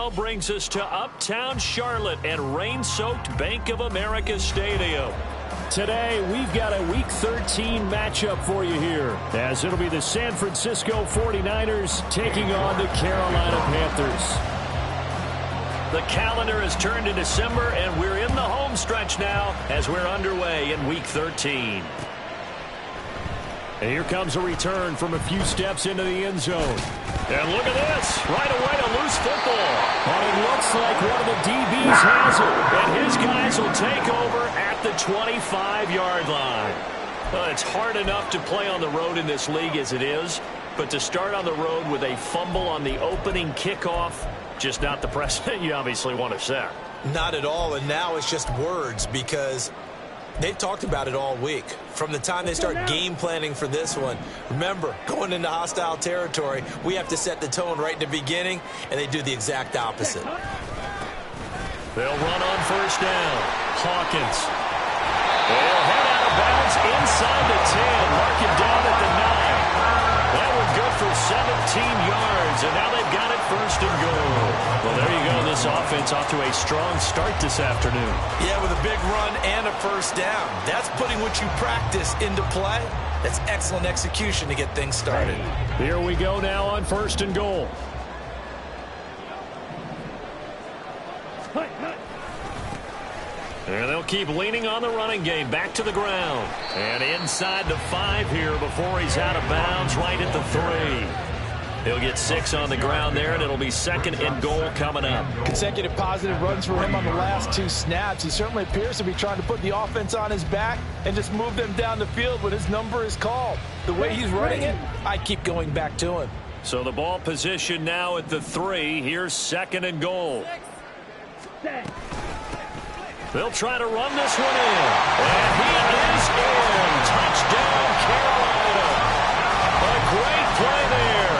now brings us to uptown Charlotte and rain-soaked Bank of America Stadium. Today, we've got a Week 13 matchup for you here, as it'll be the San Francisco 49ers taking on the Carolina Panthers. The calendar has turned to December, and we're in the home stretch now as we're underway in Week 13. And here comes a return from a few steps into the end zone. And look at this. Right away, a loose football. And it looks like one of the DBs has it. And his guys will take over at the 25-yard line. Well, it's hard enough to play on the road in this league as it is. But to start on the road with a fumble on the opening kickoff, just not the precedent you obviously want to set. Not at all. And now it's just words because they've talked about it all week. From the time they start game planning for this one, remember, going into hostile territory, we have to set the tone right in the beginning, and they do the exact opposite. They'll run on first down. Hawkins. They'll head out of bounds inside the 10. Mark him down at the 9. That was good for 17 yards, and now they've got it first and goal. Well, there you go. This offense off to a strong start this afternoon. Yeah, with a big run and a first down. That's putting what you practice into play. That's excellent execution to get things started. Here we go now on first and goal. And they'll keep leaning on the running game. Back to the ground. And inside the 5 here before he's out of bounds right at the 3. He'll get 6 on the ground there, and it'll be second and goal coming up. Consecutive positive runs for him on the last 2 snaps. He certainly appears to be trying to put the offense on his back and just move them down the field when his number is called. The way he's running it, I keep going back to him. So the ball position now at the 3. Here's second and goal. They'll try to run this one in. And he is in. Touchdown, Carolina. A great play there.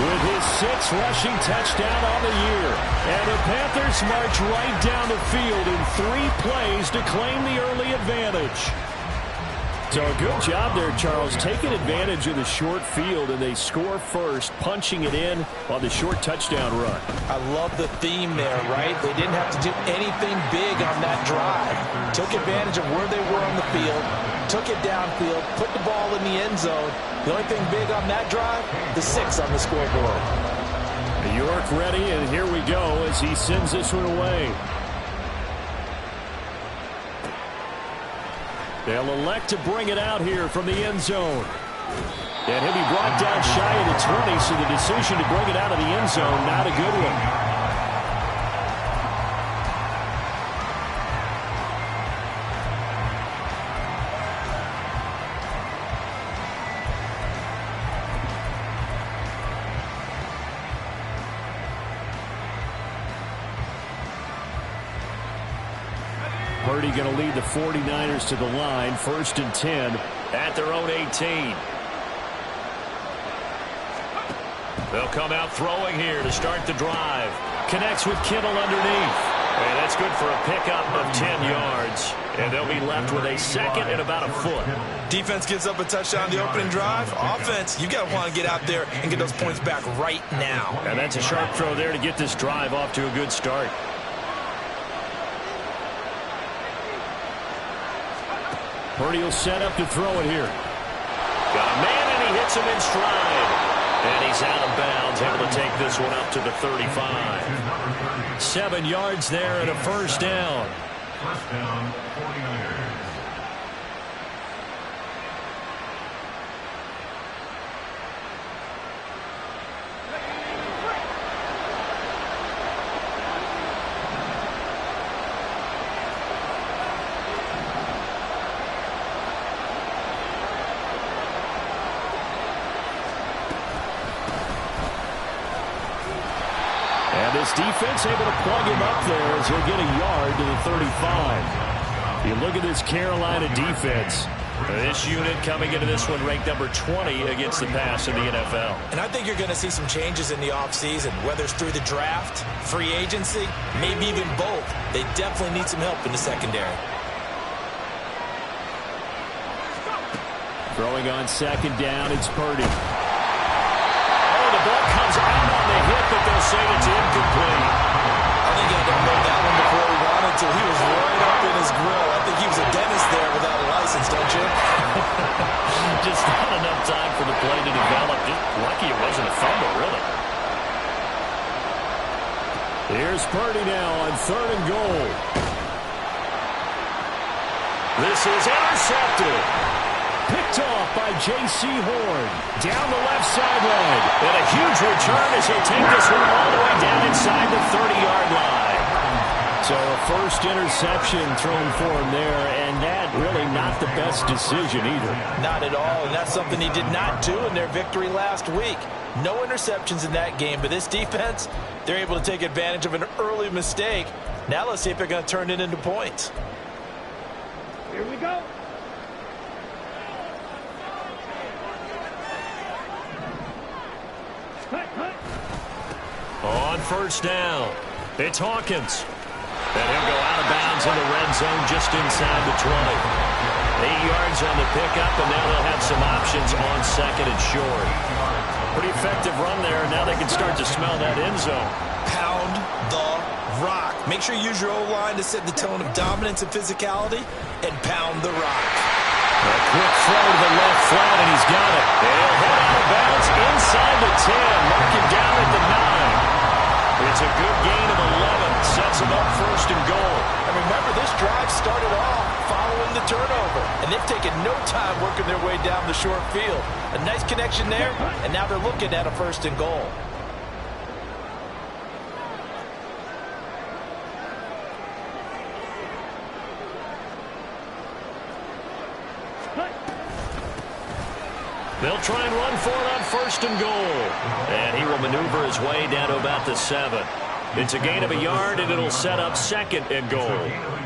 With his 6th rushing touchdown on the year. And the Panthers march right down the field in 3 plays to claim the early advantage. So a good job there, Charles, taking advantage of the short field, and they score first, punching it in on the short touchdown run. I love the theme there, right? They didn't have to do anything big on that drive. Took advantage of where they were on the field, took it downfield, put the ball in the end zone. The only thing big on that drive, the 6 on the scoreboard. York ready, and here we go as he sends this one away. They'll elect to bring it out here from the end zone. And he'll be brought down shy of the 20, so the decision to bring it out of the end zone, not a good one. Purdy going to lead the 49ers to the line, 1st and 10 at their own 18. They'll come out throwing here to start the drive. Connects with Kittle underneath. And that's good for a pickup of 10 yards. And they'll be left with a 2nd and about a foot. Defense gives up a touchdown the opening drive. Offense, you got to want to get out there and get those points back right now. And that's a sharp throw there to get this drive off to a good start. Purdy will set up to throw it here. Got a man, and he hits him in stride. And he's out of bounds, able to take this one up to the 35. 7 yards there and a first down. First down, 49ers. This defense able to plug him up there as he'll get a yard to the 35. You look at this Carolina defense. This unit coming into this one ranked number 20 against the pass in the NFL. And I think you're going to see some changes in the offseason, whether it's through the draft, free agency, maybe even both. They definitely need some help in the secondary. Throwing on 2nd down, it's Purdy. The ball comes out on the hit, but they'll say it's incomplete. Here's Purdy now on 3rd and goal. This is intercepted. Picked off by J.C. Horn. Down the left sideline. And a huge return as he'll take this one all the way down inside the 30-yard line. So a first interception thrown for him there, and that really not the best decision either. Not at all, and that's something he did not do in their victory last week. No interceptions in that game, but this defense, they're able to take advantage of an early mistake. Now let's see if they're going to turn it into points. Here we go. On first down, it's Hawkins. And he'll go out of bounds in the red zone just inside the 20. 8 yards on the pickup, and now they'll have some options on 2nd and short. Pretty effective run there. Now they can start to smell that end zone. Pound the rock. Make sure you use your O-line to set the tone of dominance and physicality, and pound the rock. A quick throw to the left flat, and he's got it. They'll head out of bounds inside the 10. Mark him down at the 9. It's a good gain of 11. Sets him up 1st and goal. And remember, this drive started off following the turnover. And they've taken no time working their way down the short field. A nice connection there, and now they're looking at a 1st and goal. They'll try and run for it on 1st and goal. And he will maneuver his way down to about the 7. It's a gain of a yard, and it'll set up 2nd and goal.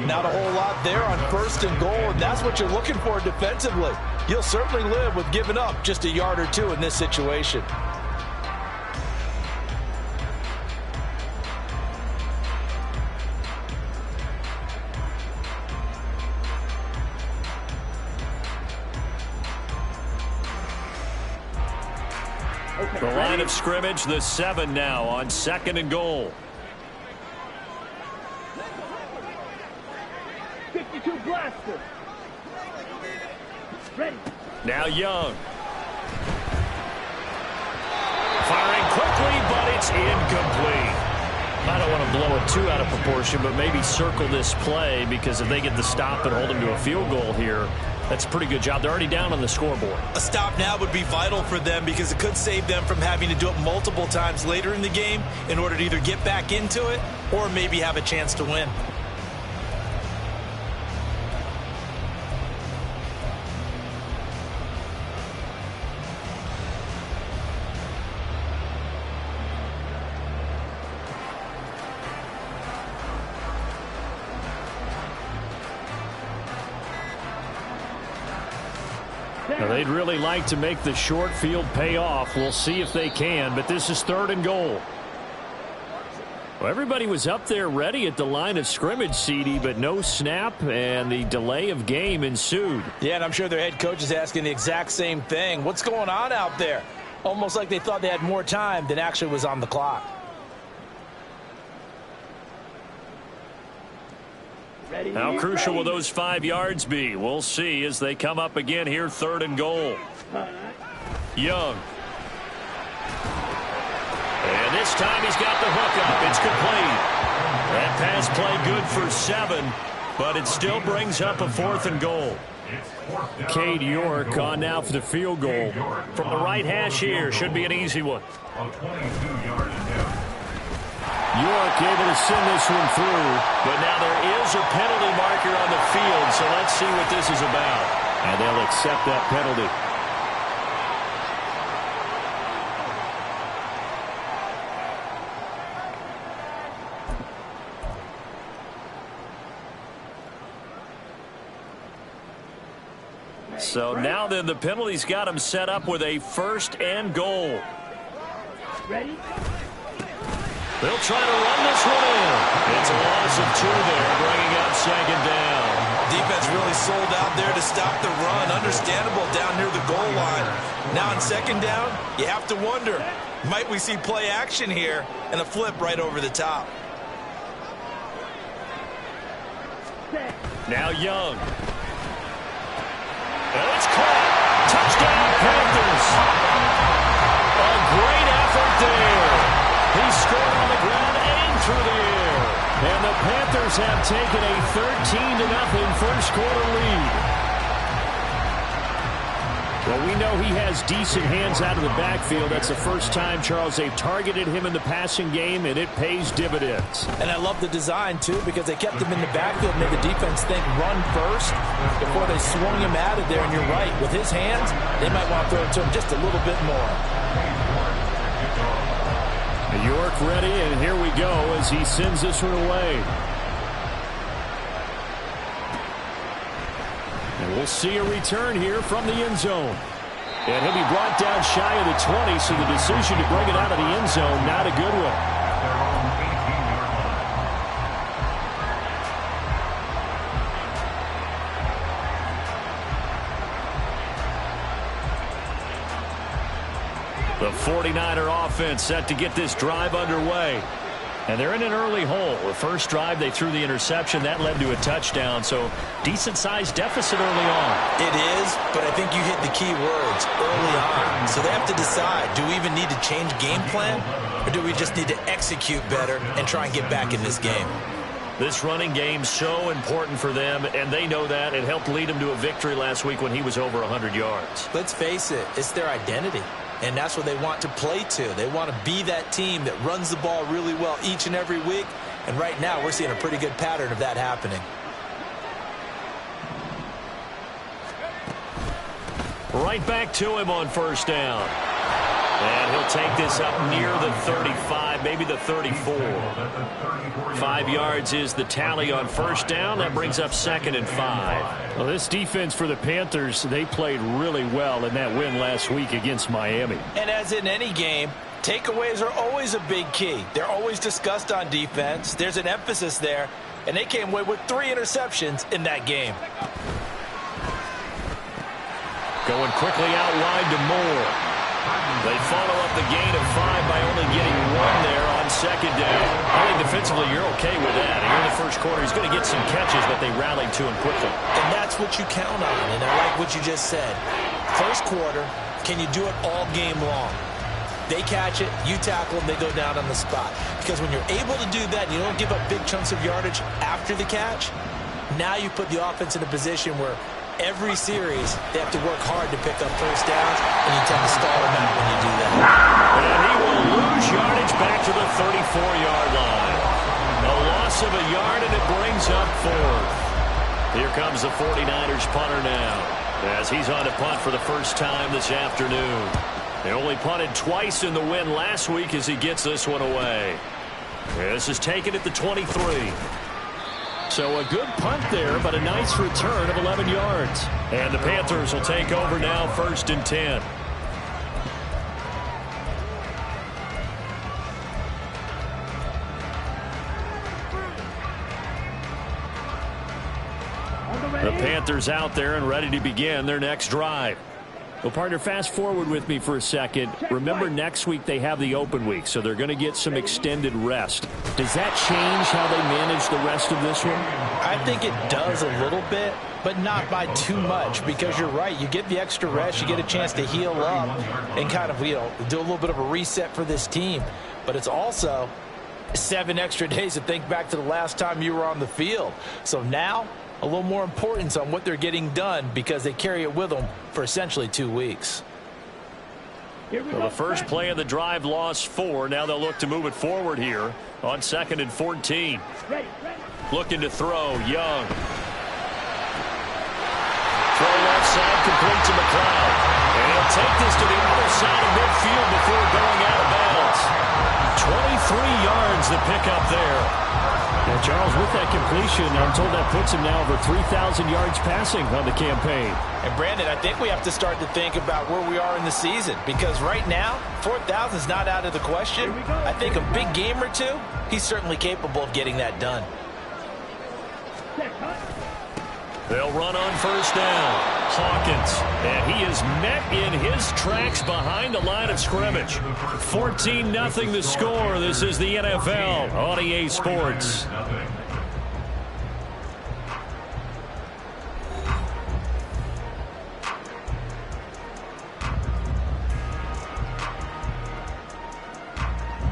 Not a whole lot there on 1st and goal, and that's what you're looking for defensively. You'll certainly live with giving up just a yard or two in this situation. The line of scrimmage, the 7 now on 2nd and goal. 52 blaster. Ready. Now Young. Firing quickly, but it's incomplete. I don't want to blow it too out of proportion, but maybe circle this play, because if they get the stop and hold them to a field goal here, that's a pretty good job. They're already down on the scoreboard. A stop now would be vital for them, because it could save them from having to do it multiple times later in the game in order to either get back into it or maybe have a chance to win. Now, they'd really like to make the short field pay off. We'll see if they can, but this is 3rd and goal. Well, everybody was up there ready at the line of scrimmage, CD, but no snap, and the delay of game ensued. Yeah, and I'm sure their head coach is asking the exact same thing. What's going on out there? Almost like they thought they had more time than actually was on the clock. How crucial will those 5 yards be? We'll see as they come up again here, 3rd and goal. Young. And this time he's got the hook up. It's complete. That pass play good for 7, but it still brings up a 4th and goal. Cade York on now for the field goal. From the right hash here, should be an easy one. York able to send this one through, but now there is a penalty marker on the field, so let's see what this is about. And they'll accept that penalty. So now then the penalty's got him set up with a 1st and goal. Ready? They'll try to run this one in. It's a loss of 2 there, bringing up 2nd down. Defense really sold out there to stop the run. Understandable down near the goal line. Now on 2nd down, you have to wonder, might we see play action here and a flip right over the top? Now Young. And it's caught. Touchdown, Panthers. A great effort there. He scored on the ground and through the Panthers have taken a 13-0 first quarter lead. Well, we know he has decent hands out of the backfield. That's the first time, Charles, they've targeted him in the passing game, and it pays dividends. And I love the design, too, because they kept him in the backfield, made the defense think run first before they swung him out of there. And you're right, with his hands, they might want to throw it to him just a little bit more. York ready, and here we go as he sends this one away. And we'll see a return here from the end zone. And he'll be brought down shy of the 20, so the decision to bring it out of the end zone, not a good one. The 49er offense set to get this drive underway. And they're in an early hole. The first drive, they threw the interception. That led to a touchdown. So decent-sized deficit early on. It is, but I think you hit the key words early on. So they have to decide, do we even need to change game plan? Or do we just need to execute better and try and get back in this game? This running game's so important for them, and they know that. It helped lead them to a victory last week when he was over 100 yards. Let's face it, it's their identity. And that's what they want to play to. They want to be that team that runs the ball really well each and every week. And right now, we're seeing a pretty good pattern of that happening. Right back to him on first down. And he'll take this up near the 35, maybe the 34. 5 yards is the tally on first down. That brings up 2nd and 5. Well, this defense for the Panthers, they played really well in that win last week against Miami. And as in any game, takeaways are always a big key. They're always discussed on defense. There's an emphasis there, and they came away with 3 interceptions in that game. Going quickly out wide to Moore. They follow up the gain of 5 by only getting 1 there on second down. I think defensively you're okay with that. Here in the first quarter, he's going to get some catches, but they rallied to him quickly. And that's what you count on, and I like what you just said. First quarter, can you do it all game long? They catch it, you tackle them, they go down on the spot. Because when you're able to do that and you don't give up big chunks of yardage after the catch, now you put the offense in a position where every series, they have to work hard to pick up first downs, and you tend to stall them out when you do that. And he will lose yardage back to the 34-yard line. A loss of a yard, and it brings up 4th. Here comes the 49ers punter now, as he's on to punt for the first time this afternoon. They only punted twice in the win last week as he gets this one away. This is taken at the 23. So a good punt there, but a nice return of 11 yards. And the Panthers will take over now, 1st and 10. The Panthers out there and ready to begin their next drive. Well, partner, fast forward with me for a second. Remember, next week they have the open week, so they're going to get some extended rest. Does that change how they manage the rest of this one? I think it does a little bit, but not by too much, because you're right. You get the extra rest, you get a chance to heal up and kind of, do a little bit of a reset for this team. But it's also 7 extra days to think back to the last time you were on the field. So now, a little more importance on what they're getting done because they carry it with them for essentially 2 weeks. Well, the first play of the drive lost 4. Now they'll look to move it forward here on 2nd and 14. Looking to throw, Young. Throw left side, complete to McLeod. And he'll take this to the other side of midfield before going out of bounds. 23 yards the pickup there. Now, Charles, with that completion, I'm told that puts him now over 3,000 yards passing on the campaign. And, Brandon, I think we have to start to think about where we are in the season, because right now, 4,000 is not out of the question. I think a big game or two, he's certainly capable of getting that done. They'll run on first down. Hawkins, and he is met in his tracks behind the line of scrimmage. 14-0 the score. This is the NFL on EA Sports.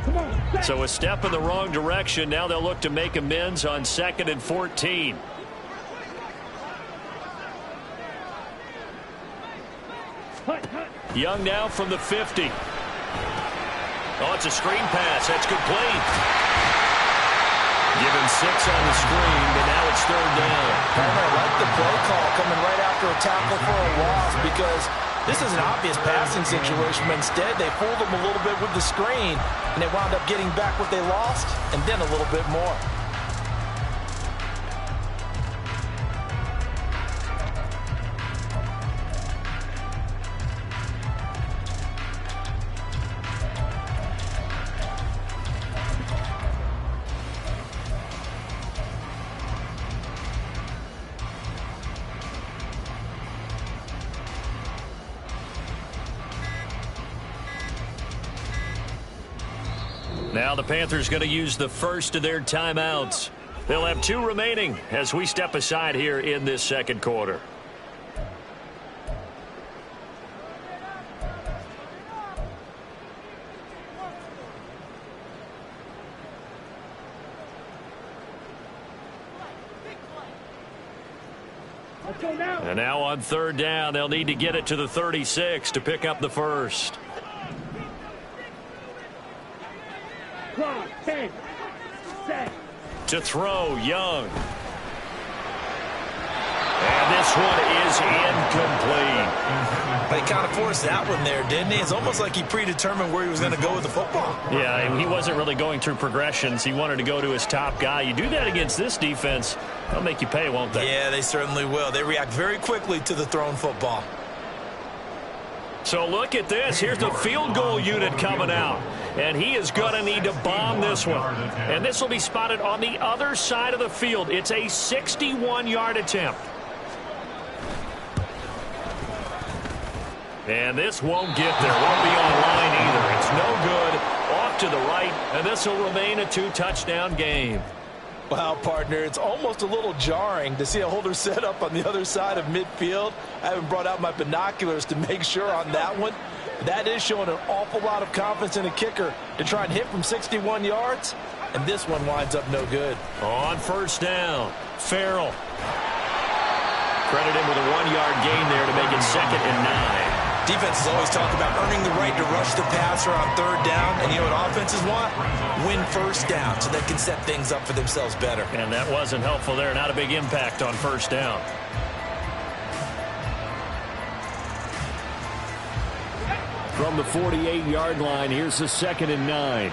Come on, So a step in the wrong direction. Now they'll look to make amends on 2nd and 14. Young now from the 50. Oh, it's a screen pass. That's complete. Give him 6 on the screen, but now it's 3rd down. I like the play call coming right after a tackle for a loss, because this is an obvious passing situation, but instead they fooled them a little bit with the screen, and they wound up getting back what they lost, and then a little bit more. Now the Panthers going to use the first of their timeouts. They'll have 2 remaining as we step aside here in this 2nd quarter. And now on 3rd down, they'll need to get it to the 36 to pick up the first. Clock, 10, set. To throw, Young. And this one is incomplete. They kind of forced that one there, didn't he? It's almost like he predetermined where he was going to go with the football. Yeah, he wasn't really going through progressions. He wanted to go to his top guy. You do that against this defense, they'll make you pay, won't they? Yeah, they certainly will. They react very quickly to the thrown football. So look at this. Here's the field goal unit coming out. And he is going to need to bomb this one. And this will be spotted on the other side of the field. It's a 61-yard attempt. And this won't get there. Won't be on line either. It's no good. Off to the right. And this will remain a 2-touchdown game. Wow, partner, it's almost a little jarring to see a holder set up on the other side of midfield. I haven't brought out my binoculars to make sure on that one. That is showing an awful lot of confidence in a kicker to try and hit from 61 yards, and this one winds up no good. On 1st down, Farrell. Credit him with a 1-yard gain there to make it 2nd and 9. Defenses always talk about earning the right to rush the passer on 3rd down, and you know what offenses want? Win 1st down so they can set things up for themselves better. And that wasn't helpful there. Not a big impact on 1st down. From the 48-yard line, here's the 2nd and 9.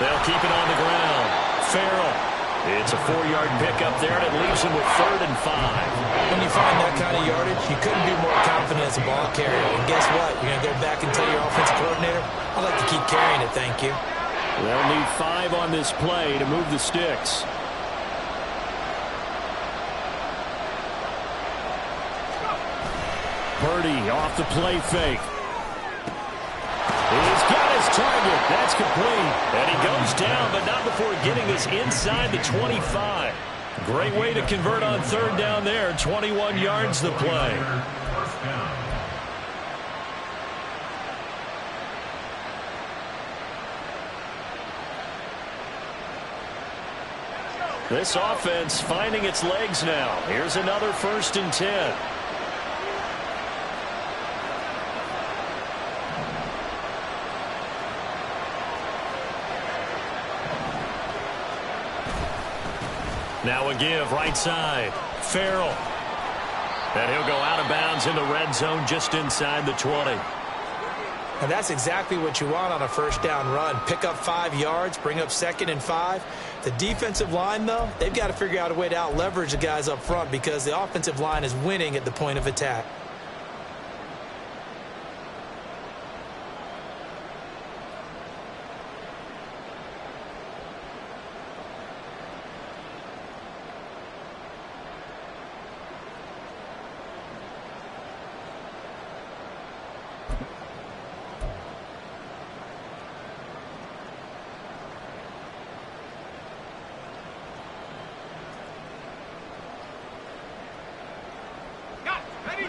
They'll keep it on the ground. Farrell. It's a 4-yard pickup there, and it leaves him with 3rd and 5. When you find that kind of yardage, you couldn't be more confident as a ball carrier. And guess what? You're going to go back and tell your offensive coordinator, I'd like to keep carrying it, thank you. They'll need 5 on this play to move the sticks. Purdy off the play fake. He's got his target. That's complete. And he goes down, but not before getting this inside the 25. Great way to convert on 3rd down there. 21 yards the play. This offense finding its legs now. Here's another 1st and 10. Now a give right side. Farrell. And he'll go out of bounds in the red zone just inside the 20. And that's exactly what you want on a 1st down run. Pick up 5 yards, bring up 2nd and 5. The defensive line, though, they've got to figure out a way to out-leverage the guys up front because the offensive line is winning at the point of attack.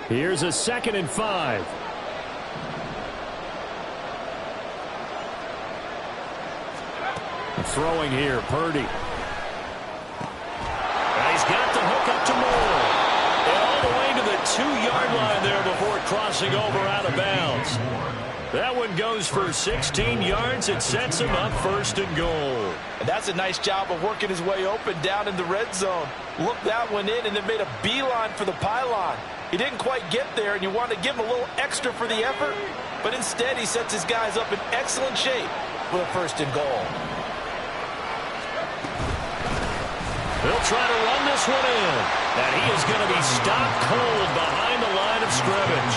Here's a 2nd and 5. Throwing here, Purdy. And he's got the hook up to Moore. And all the way to the 2-yard line there before crossing over out of bounds. That one goes for 16 yards. It sets him up 1st and goal. And that's a nice job of working his way open down in the red zone. Looked that one in and then made a beeline for the pylon. He didn't quite get there, and you want to give him a little extra for the effort. But instead, he sets his guys up in excellent shape for a 1st and goal. They'll try to run this one in. And he is going to be stopped cold behind the line of scrimmage.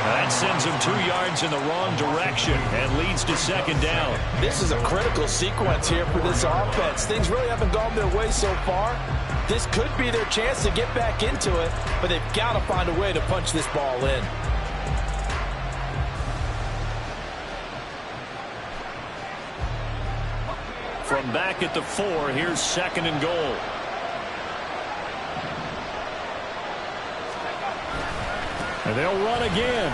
That sends him 2 yards in the wrong direction and leads to 2nd down. This is a critical sequence here for this offense. Things really haven't gone their way so far. This could be their chance to get back into it, but they've got to find a way to punch this ball in. From back at the 4, here's 2nd and goal. And they'll run again.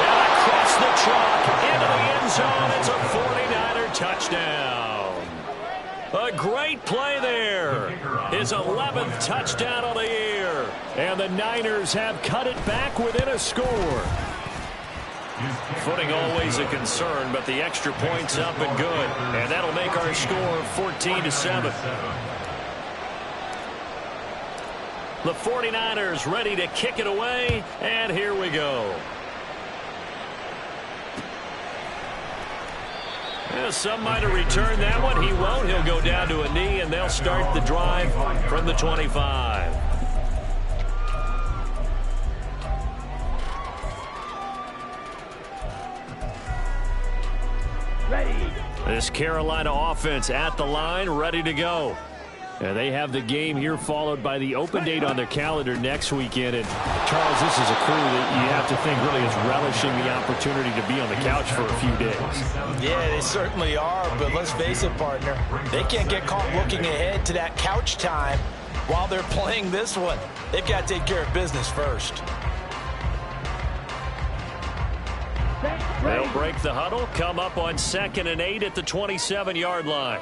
And across the chalk into the end zone. It's a 49er touchdown. A great play there. His 11th touchdown of the year. And the Niners have cut it back within a score. Footing always a concern, but the extra point's up and good. And that'll make our score 14-7. The 49ers ready to kick it away, and here we go. Yeah, some might have returned that one. He won't. He'll go down to a knee, and they'll start the drive from the 25. Ready. This Carolina offense at the line, ready to go. And they have the game here followed by the open date on their calendar next weekend. And Charles, this is a crew that you have to think really is relishing the opportunity to be on the couch for a few days. Yeah, they certainly are, but let's face it, partner. They can't get caught looking ahead to that couch time while they're playing this one. They've got to take care of business first. They'll break the huddle, come up on 2nd and 8 at the 27-yard line.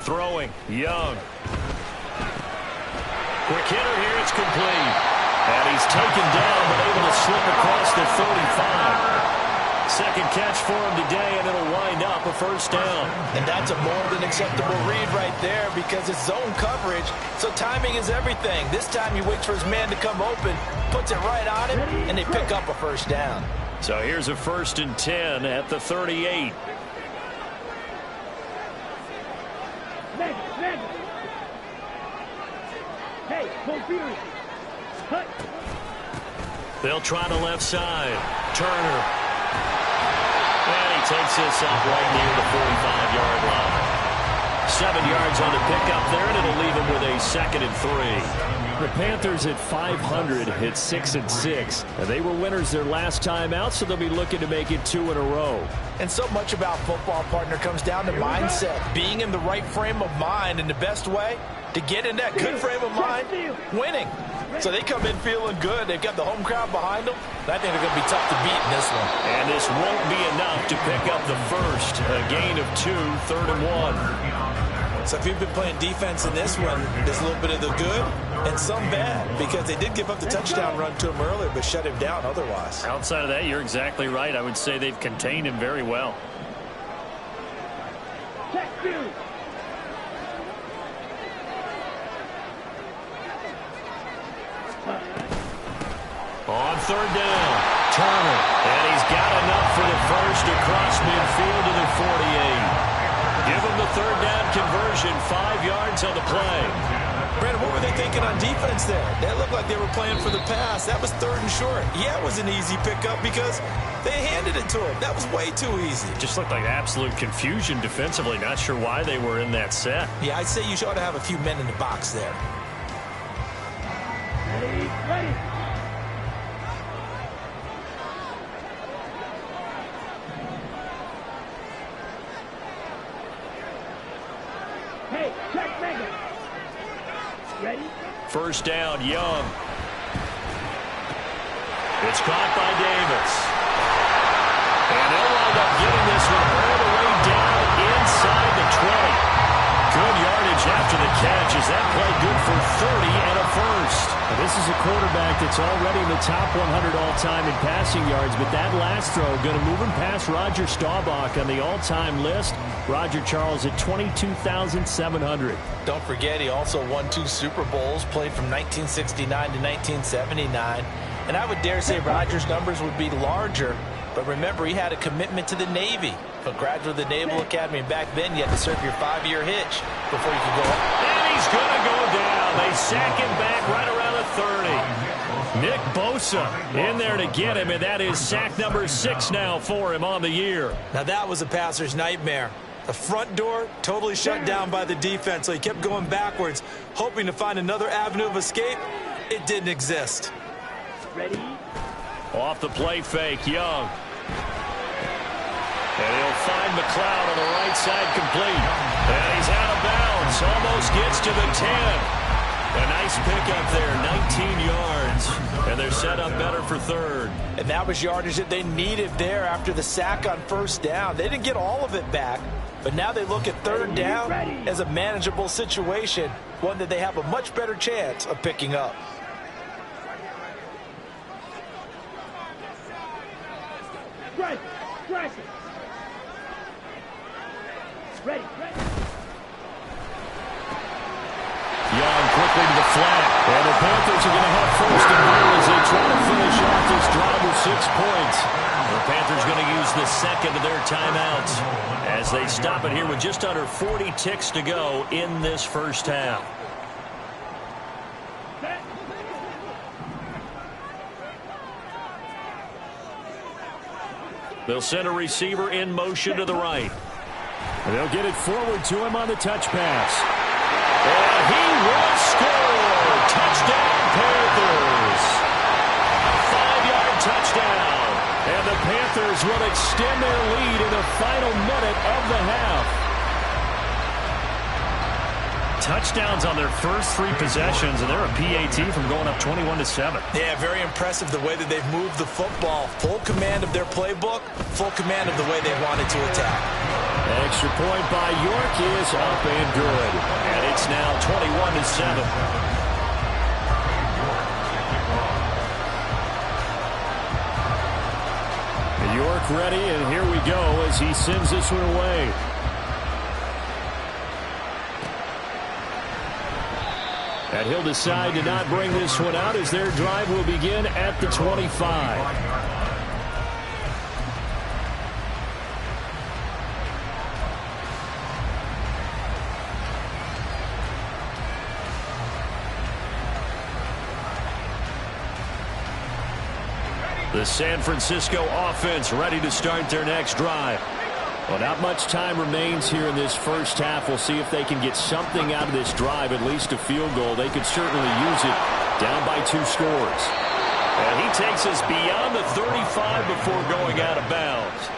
Throwing, Young. Quick hitter here, it's complete. And he's taken down, but able to slip across the 35. Second catch for him today, and it'll wind up a 1st down. And that's a more than acceptable read right there because it's zone coverage, so timing is everything. This time he waits for his man to come open, puts it right on him, and they pick up a 1st down. So here's a 1st and 10 at the 38. Hey, confused. Cut. They'll try the left side. Turner. And he takes this up right near the 45-yard line. 7 yards on the pickup there, and it'll leave him with a 2nd and 3. The Panthers at 500 hit 6-6. And they were winners their last time out, so they'll be looking to make it 2 in a row. And so much about football, partner, comes down to mindset. Being in the right frame of mind, and the best way to get in that good frame of mind, winning. So they come in feeling good. They've got the home crowd behind them. I think they're going to be tough to beat in this one. And this won't be enough to pick up the first. A gain of 2, 3rd and 1. So if you've been playing defense in this one, there's a little bit of the good and some bad because they did give up the touchdown run to him earlier but shut him down otherwise. Outside of that, you're exactly right. I would say they've contained him very well. Check 2. On 3rd down, Turner. And he's got enough for the first across midfield to the 48. Give him the 3rd down conversion, 5 yards on the play. Brandon, what were they thinking on defense there? That looked like they were playing for the pass. That was 3rd and short. Yeah, it was an easy pickup because they handed it to him. That was way too easy. Just looked like absolute confusion defensively. Not sure why they were in that set. Yeah, I'd say you ought to have a few men in the box there. Ready, ready. Hey, check Megan. Ready? 1st down, Young. It's caught by Davis. And they'll wind up getting this one all the way down inside the 20. Good yardage after the catch. Is that play good for 30 and a first? Now, this is a quarterback that's already in the top 100 all-time in passing yards, but that last throw going to move him past Roger Staubach on the all-time list. Roger Charles at 22,700. Don't forget, he also won 2 Super Bowls, played from 1969 to 1979. And I would dare say Roger's numbers would be larger, but remember, he had a commitment to the Navy. A graduate of the Naval Academy, and back then you had to serve your 5-year hitch before you could go up. And he's going to go down. They sack him back right around the 30. Nick Bosa in there to get him, and that is sack number 6 now for him on the year. Now that was a passer's nightmare. The front door totally shut down by the defense, so he kept going backwards, hoping to find another avenue of escape. It didn't exist. Ready? Off the play fake, Young. And he'll find McLeod on the right side complete. And he's out of bounds. Almost gets to the 10. A nice pickup there, 19 yards. And they're set up better for third. And that was yardage that they needed there after the sack on first down. They didn't get all of it back, but now they look at third down as a manageable situation, one that they have a much better chance of picking up. Right. Right. Ready. Young quickly to the flat. And the Panthers are going to have first and goal as they try to finish off this drive with 6 points. The Panthers going to use the second of their timeouts as they stop it here with just under 40 ticks to go in this first half. They'll send a receiver in motion to the right. And they'll get it forward to him on the touch pass. And he will score! Touchdown, Panthers! 5-yard touchdown. And the Panthers will extend their lead in the final minute of the half. Touchdowns on their first 3 possessions, and they're a PAT from going up 21-7. Yeah, very impressive the way that they've moved the football. Full command of their playbook, full command of the way they wanted to attack. Extra point by York is up and good. And it's now 21-7. York ready, and here we go as he sends this one away. And he'll decide to not bring this one out as their drive will begin at the 25. The San Francisco offense ready to start their next drive. Well, not much time remains here in this first half. We'll see if they can get something out of this drive, at least a field goal. They could certainly use it down by 2 scores. And he takes us beyond the 35 before going out of bounds.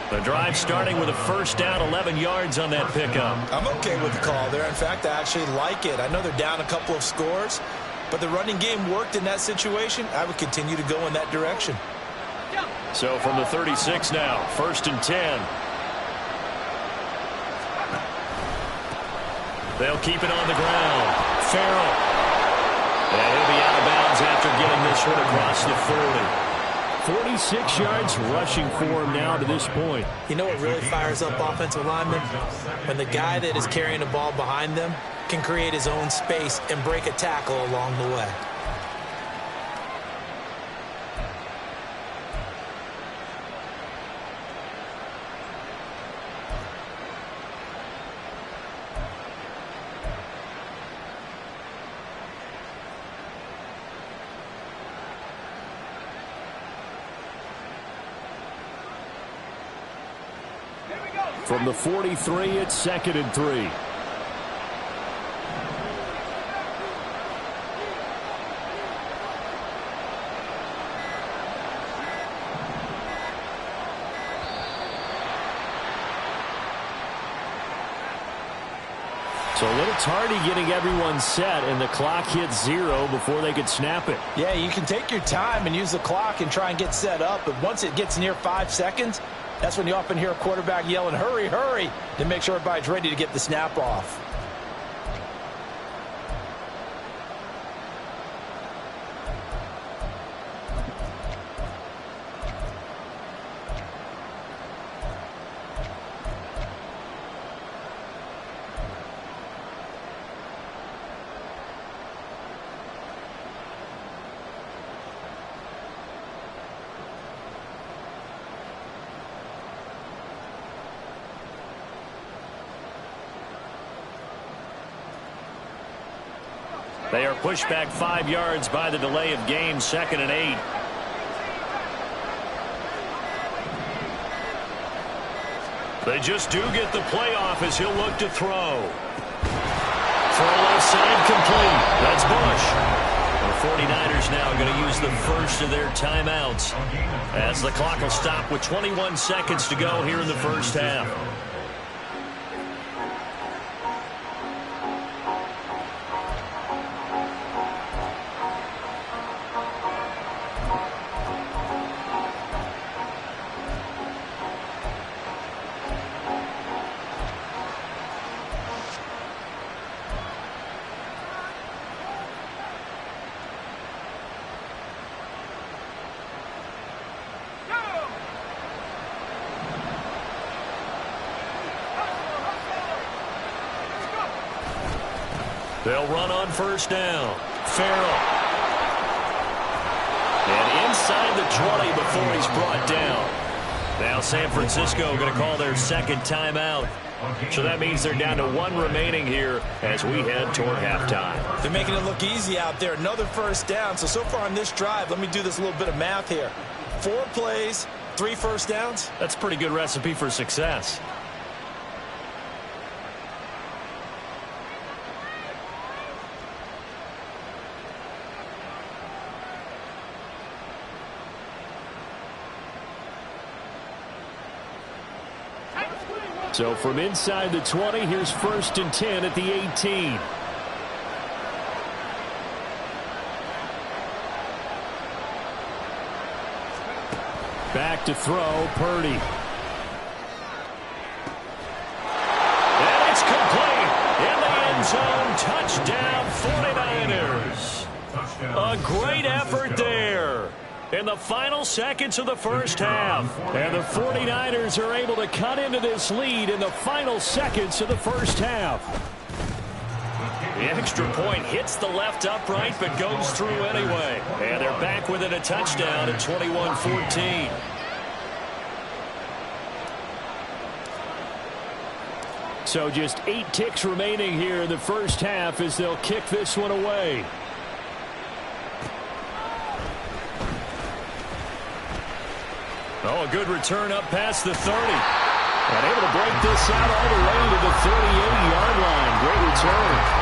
The drive starting with a first down, 11 yards on that pickup. I'm okay with the call there. In fact, I actually like it. I know they're down a couple of scores, but the running game worked in that situation. I would continue to go in that direction. So from the 36 now, first and 10. They'll keep it on the ground. Farrell. And he'll be out of bounds after getting this one across the 40. 46 yards rushing for him now to this point. You know what really fires up offensive linemen? When the guy that is carrying the ball behind them can create his own space and break a tackle along the way. From the 43, it's second and 3. So a little tardy getting everyone set, and the clock hits 0 before they could snap it. Yeah, you can take your time and use the clock and try and get set up, but once it gets near 5 seconds, that's when you often hear a quarterback yelling, hurry, hurry, to make sure everybody's ready to get the snap off. They are pushed back 5 yards by the delay of game, 2nd and 8. They just do get the playoff as he'll look to throw. Throw left side complete. That's Bush. The 49ers now going to use the first of their timeouts as the clock will stop with 21 seconds to go here in the first half. They'll run on first down. Farrell. And inside the 20 before he's brought down. Now San Francisco going to call their second timeout. So that means they're down to 1 remaining here as we head toward halftime. They're making it look easy out there. Another first down. So far on this drive, let me do this little bit of math here. 4 plays, 3 first downs. That's a pretty good recipe for success. So from inside the 20, here's 1st and 10 at the 18. Back to throw, Purdy. And it's complete. In the end zone, touchdown 49ers. A great effort there in the final seconds of the first half. And the 49ers are able to cut into this lead in the final seconds of the first half. The extra point hits the left upright but goes through anyway. And they're back within a touchdown at 21-14. So just 8 ticks remaining here in the first half as they'll kick this one away. Oh, a good return up past the 30. And able to break this out all the way to the 38-yard line. Great return.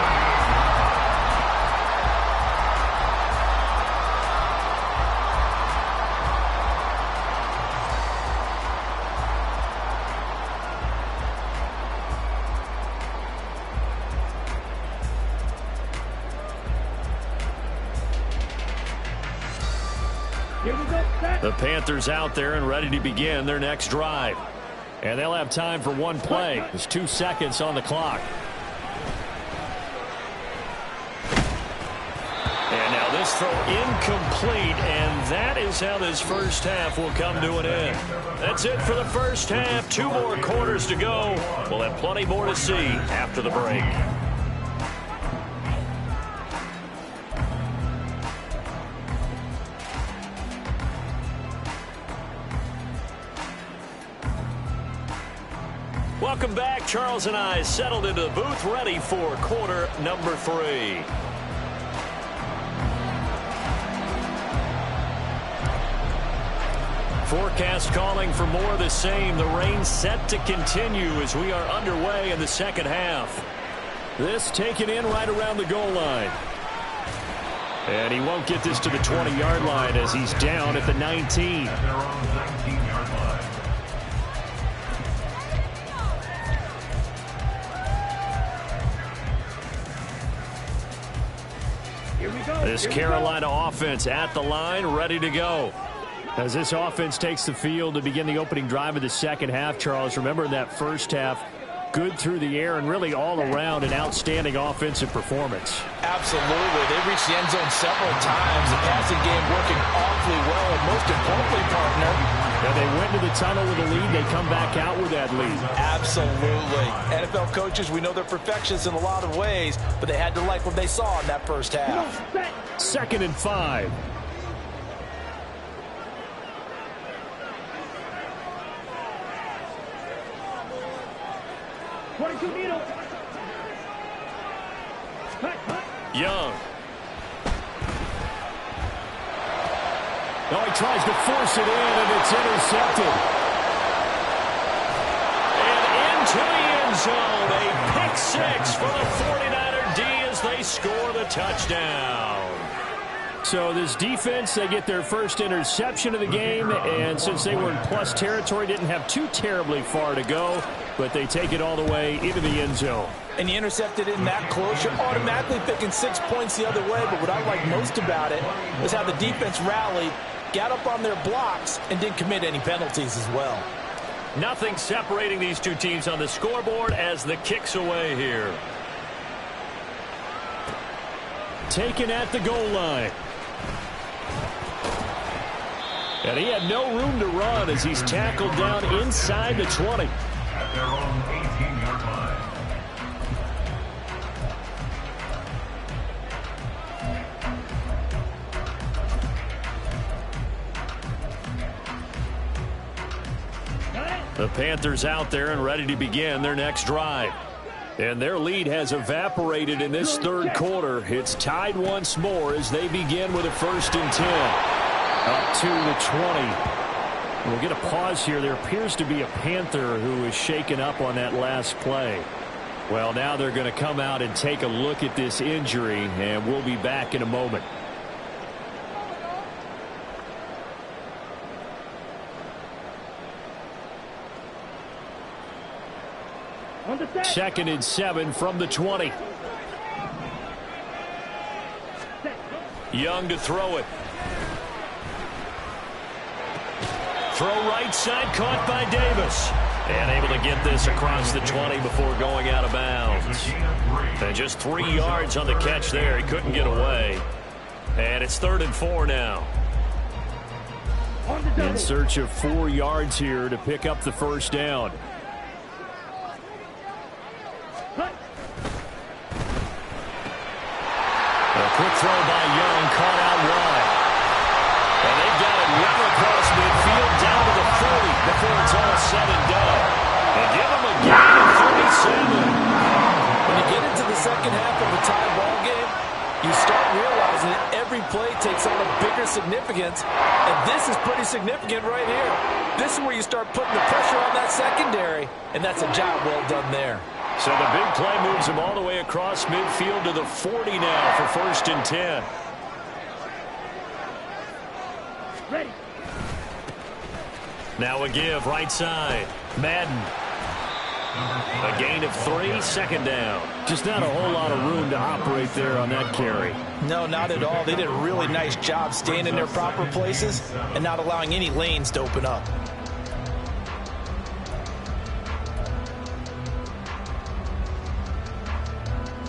The Panthers out there and ready to begin their next drive. And they'll have time for 1 play. There's 2 seconds on the clock. And now this throw incomplete, and that is how this first half will come to an end. That's it for the first half. 2 more quarters to go. We'll have plenty more to see after the break. Welcome back. Charles and I settled into the booth ready for quarter number 3. Forecast calling for more of the same. The rain set to continue as we are underway in the second half. This taken in right around the goal line. And he won't get this to the 20-yard line as he's down at the 19. Here we go. This Carolina offense at the line, ready to go. As this offense takes the field to begin the opening drive of the second half, Charles, remember in that first half, good through the air and really all around an outstanding offensive performance. Absolutely. They reached the end zone several times. The passing game working awfully well, and most importantly, partner, and they went to the tunnel with a lead. They come back out with that lead. Absolutely. NFL coaches, we know they're perfectionists in a lot of ways, but they had to like what they saw in that first half. 2nd and 5. Young. Oh, he tries to force it in, and it's intercepted. And into the end zone, a pick six for the 49er D as they score the touchdown. So this defense, they get their first interception of the game, and since they were in plus territory, didn't have too terribly far to go, but they take it all the way into the end zone. And you intercepted it in that close, you're automatically thinking 6 points the other way, but what I like most about it was how the defense rallied, got up on their blocks, and didn't commit any penalties as well. Nothing separating these two teams on the scoreboard as the kick's away here. Taken at the goal line. And he had no room to run as he's tackled down inside the 20. At their own 18-yard line. The Panthers out there and ready to begin their next drive. And their lead has evaporated in this third quarter. It's tied once more as they begin with a 1st and 10. Up to the 20. We'll get a pause here. There appears to be a Panther who is shaken up on that last play. Well, now they're going to come out and take a look at this injury, and we'll be back in a moment. On the set. 2nd and 7 from the 20. Young to throw it. Throw right side, caught by Davis. And able to get this across the 20 before going out of bounds. And just 3 yards on the catch there. He couldn't get away. And it's 3rd and 4 now. In search of 4 yards here to pick up the first down. A quick throw by Young, caught out wide. And they've got it well across midfield down to the 40 before it's all said and done. And give them a gain of 37. When you get into the second half of a tie ball game, you start realizing that every play takes on a bigger significance, and this is pretty significant right here. This is where you start putting the pressure on that secondary, and that's a job well done there. So the big play moves him all the way across midfield to the 40 now for 1st and 10. Ready. Now a give, right side. Madden. A gain of 3, 2nd down. Just not a whole lot of room to operate there on that carry. No, not at all. They did a really nice job staying in their proper places and not allowing any lanes to open up.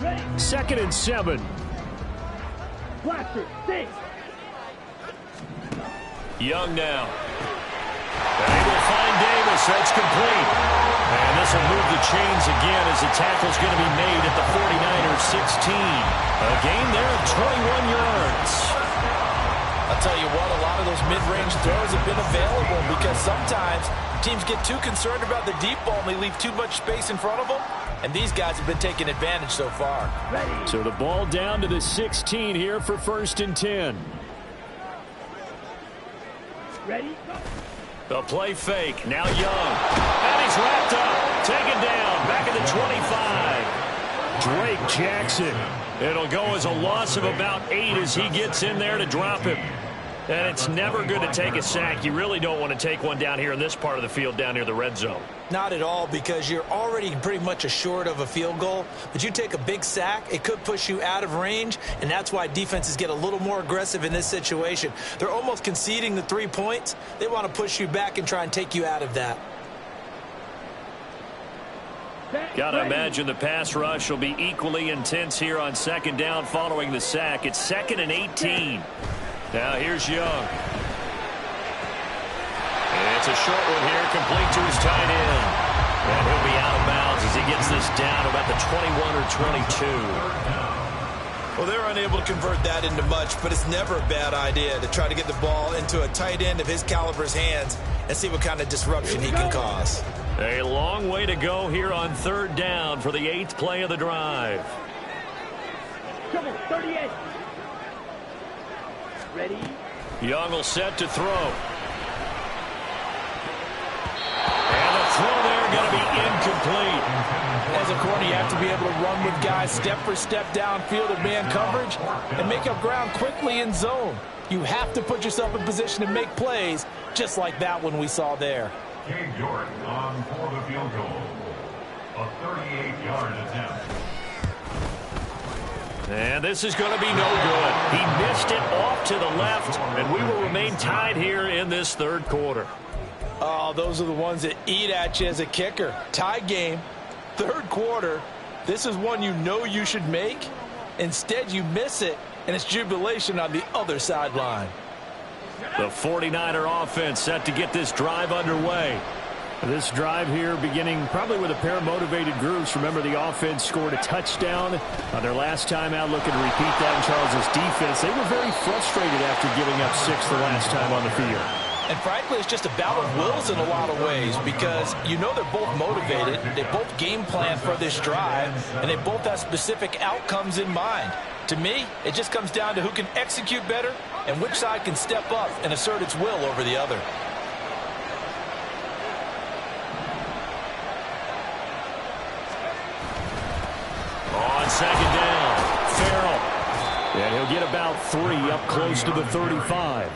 Ready. 2nd and 7. Blaster. Six. Young now. Able to find Davis. That's complete. And this will move the chains again as the tackle's going to be made at the 49ers 16. A gain there of 21 yards. I'll tell you what, a lot of those mid-range throws have been available because sometimes teams get too concerned about the deep ball and they leave too much space in front of them. And these guys have been taking advantage so far. Ready. So the ball down to the 16 here for 1st and 10. Ready. The play fake. Now Young. And he's wrapped up. Taken down. Back at the 25. Drake Jackson. It'll go as a loss of about 8 as he gets in there to drop him. And it's never good to take a sack. You really don't want to take one down here in this part of the field down near the red zone. Not at all, because you're already pretty much assured of a field goal. But you take a big sack, it could push you out of range, and that's why defenses get a little more aggressive in this situation. They're almost conceding the 3 points. They want to push you back and try and take you out of that. Got to imagine the pass rush will be equally intense here on second down following the sack. It's 2nd and 18. Now here's Young. It's a short one here, complete to his tight end. And he'll be out of bounds as he gets this down about the 21 or 22. Well, they're unable to convert that into much, but it's never a bad idea to try to get the ball into a tight end of his caliber's hands and see what kind of disruption he can cause. A long way to go here on 3rd down for the 8th play of the drive. Come on, 38. Ready? Young will set to throw. And the throw there going to be incomplete. As a corner, you have to be able to run with guys step for step downfield of man coverage and make up ground quickly in zone. You have to put yourself in position to make plays just like that one we saw there. Cade Jordan on for the field goal. A 38-yard attempt. And this is going to be no good. He missed it off to the left, and we will remain tied here in this 3rd quarter. Oh, those are the ones that eat at you as a kicker. Tie game, 3rd quarter. This is one you know you should make. Instead, you miss it, and it's jubilation on the other sideline. The 49er offense set to get this drive underway. This drive here beginning probably with a pair of motivated groups. Remember, the offense scored a touchdown on their last time out, looking to repeat that in Charles's defense. They were very frustrated after giving up 6 the last time on the field. And frankly, it's just a battle of wills in a lot of ways, because you know they're both motivated, they both game plan for this drive, and they both have specific outcomes in mind. To me, it just comes down to who can execute better and which side can step up and assert its will over the other. On 2nd down, Farrell. And he'll get about 3 up close to the 35.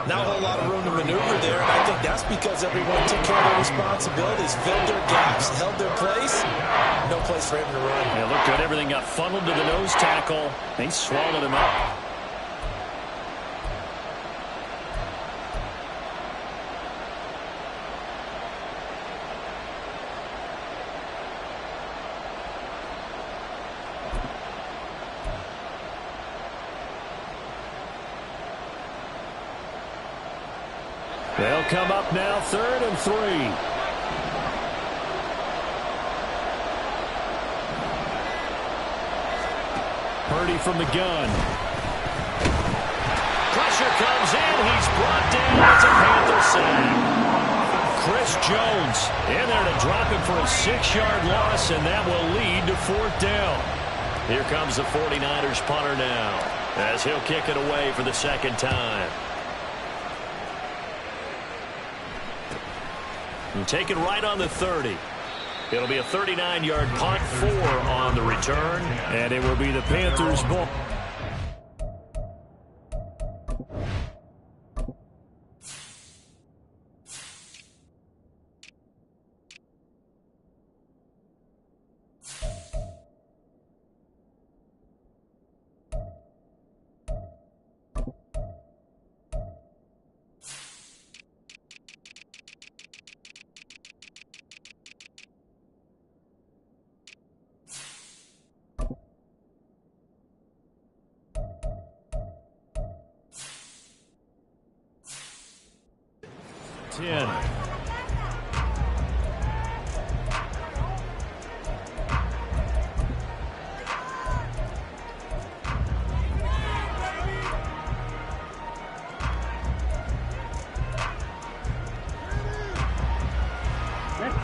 Not a whole lot of room to maneuver there, and I think that's because everyone took care of their responsibilities, filled their gaps, held their place. No place for him to run. Yeah, look good. Everything got funneled to the nose tackle. They swallowed him up. They'll come up now, 3rd and 3. Purdy from the gun. Pressure comes in. He's brought down. It's a Panther sack. Chris Jones in there to drop him for a 6-yard loss, and that will lead to 4th down. Here comes the 49ers punter now, as he'll kick it away for the 2nd time. And taken right on the 30. It'll be a 39-yard punt, 4 on the return, and it will be the Panthers' ball.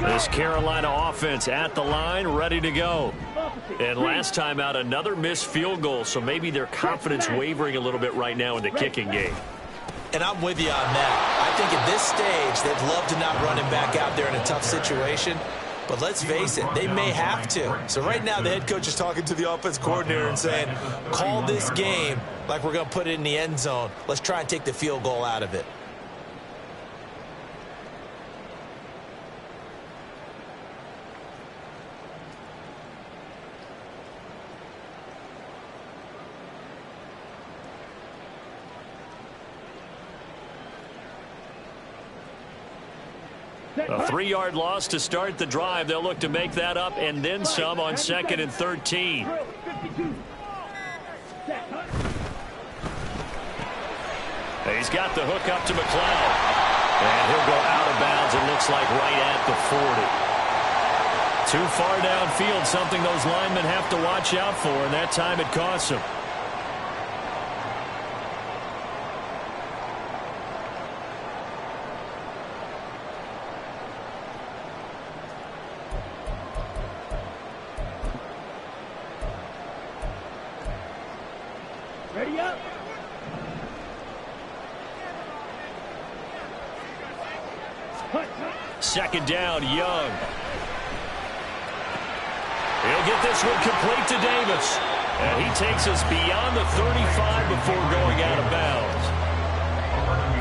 This Carolina offense at the line, ready to go. And last time out, another missed field goal, so maybe their confidence wavering a little bit right now in the kicking game. And I'm with you on that. I think at this stage, they'd love to not run him back out there in a tough situation. But let's face it, they may have to. So right now the head coach is talking to the offense coordinator and saying, call this game like we're going to put it in the end zone. Let's try and take the field goal out of it. A 3-yard loss to start the drive. They'll look to make that up and then some on 2nd and 13. He's got the hook up to McLeod. And he'll go out of bounds, it looks like right at the 40. Too far downfield, something those linemen have to watch out for, and that time it costs them. Ready up. Second down, Young. He'll get this one complete to Davis. And he takes us beyond the 35 before going out of bounds.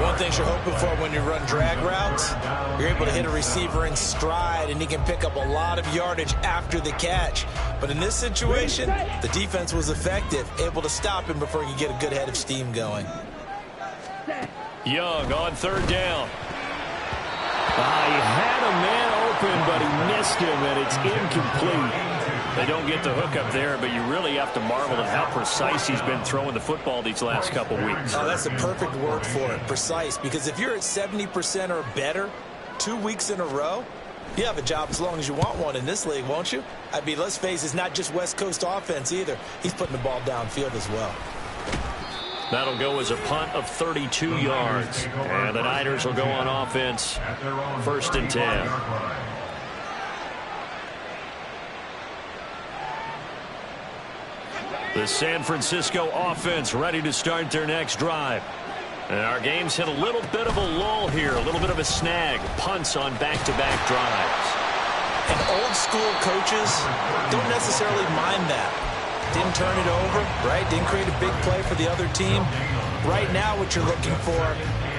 One thing you're hoping for when you run drag routes, you're able to hit a receiver in stride, and he can pick up a lot of yardage after the catch. But in this situation, the defense was effective, able to stop him before he could get a good head of steam going. Young on 3rd down. He had a man open, but he missed him, and it's incomplete. They don't get the hook up there, but you really have to marvel at how precise he's been throwing the football these last couple weeks. Oh, that's the perfect word for it, precise, because if you're at 70% or better 2 weeks in a row, you have a job as long as you want one in this league, won't you? I mean, let's face it, it's not just West Coast offense either. He's putting the ball downfield as well. That'll go as a punt of 32 yards. And the Niners will go on offense, 1st and 10. The San Francisco offense ready to start their next drive. And our game's hit a little bit of a lull here, a little bit of a snag. Punts on back-to-back drives. And old school coaches don't necessarily mind that. Didn't turn it over, right? Didn't create a big play for the other team. Right now what you're looking for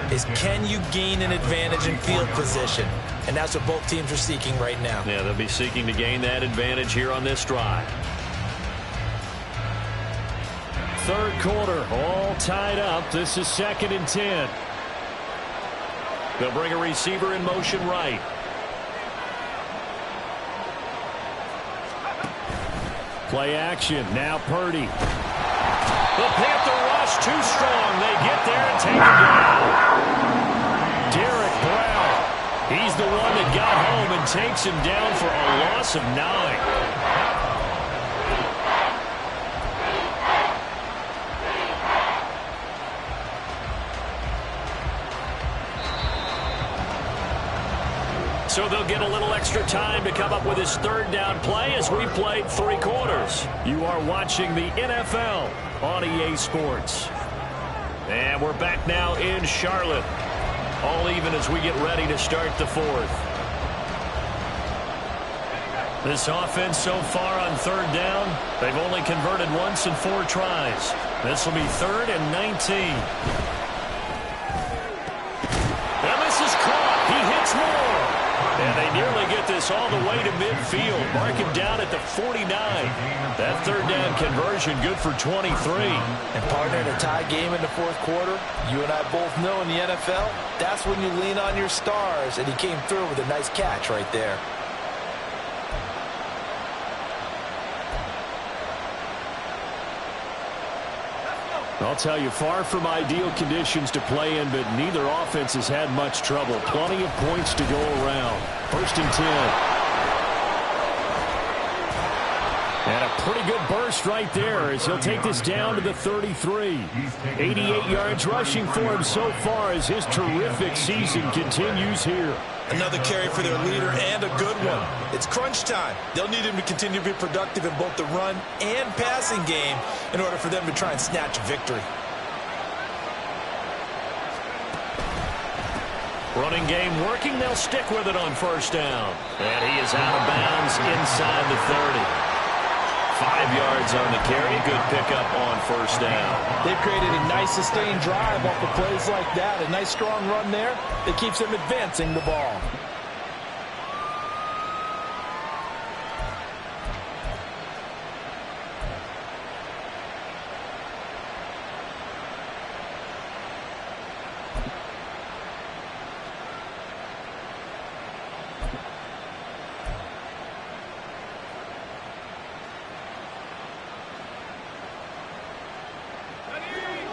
is, can you gain an advantage in field position? And that's what both teams are seeking right now. Yeah, they'll be seeking to gain that advantage here on this drive. 3rd quarter, all tied up. This is 2nd and 10. They'll bring a receiver in motion right. Play action. Now Purdy. The Panther rush too strong. They get there and take him down. Derek Brown. He's the one that got home and takes him down for a loss of 9. So they'll get a little extra time to come up with his 3rd down play as we played 3 quarters. You are watching the NFL on EA Sports. And we're back now in Charlotte. All even as we get ready to start the 4th. This offense so far on 3rd down, they've only converted once in 4 tries. This will be 3rd and 19. And this is caught. He hits more. And they nearly get this all the way to midfield. Mark him down at the 49. That 3rd down conversion good for 23. And partner, in a tie game in the 4th quarter, you and I both know in the NFL, that's when you lean on your stars. And he came through with a nice catch right there. I'll tell you, far from ideal conditions to play in, but neither offense has had much trouble. Plenty of points to go around. 1st and 10. And a pretty good burst right there as he'll take this down to the 33. 88 yards rushing for him so far as his terrific season continues here. Another carry for their leader and a good one. It's crunch time. They'll need him to continue to be productive in both the run and passing game in order for them to try and snatch a victory. Running game working. They'll stick with it on first down. And he is out of bounds inside the 30. 5 yards on the carry. Good pickup on first down. They've created a nice sustained drive off of plays like that. A nice strong run there that keeps them advancing the ball.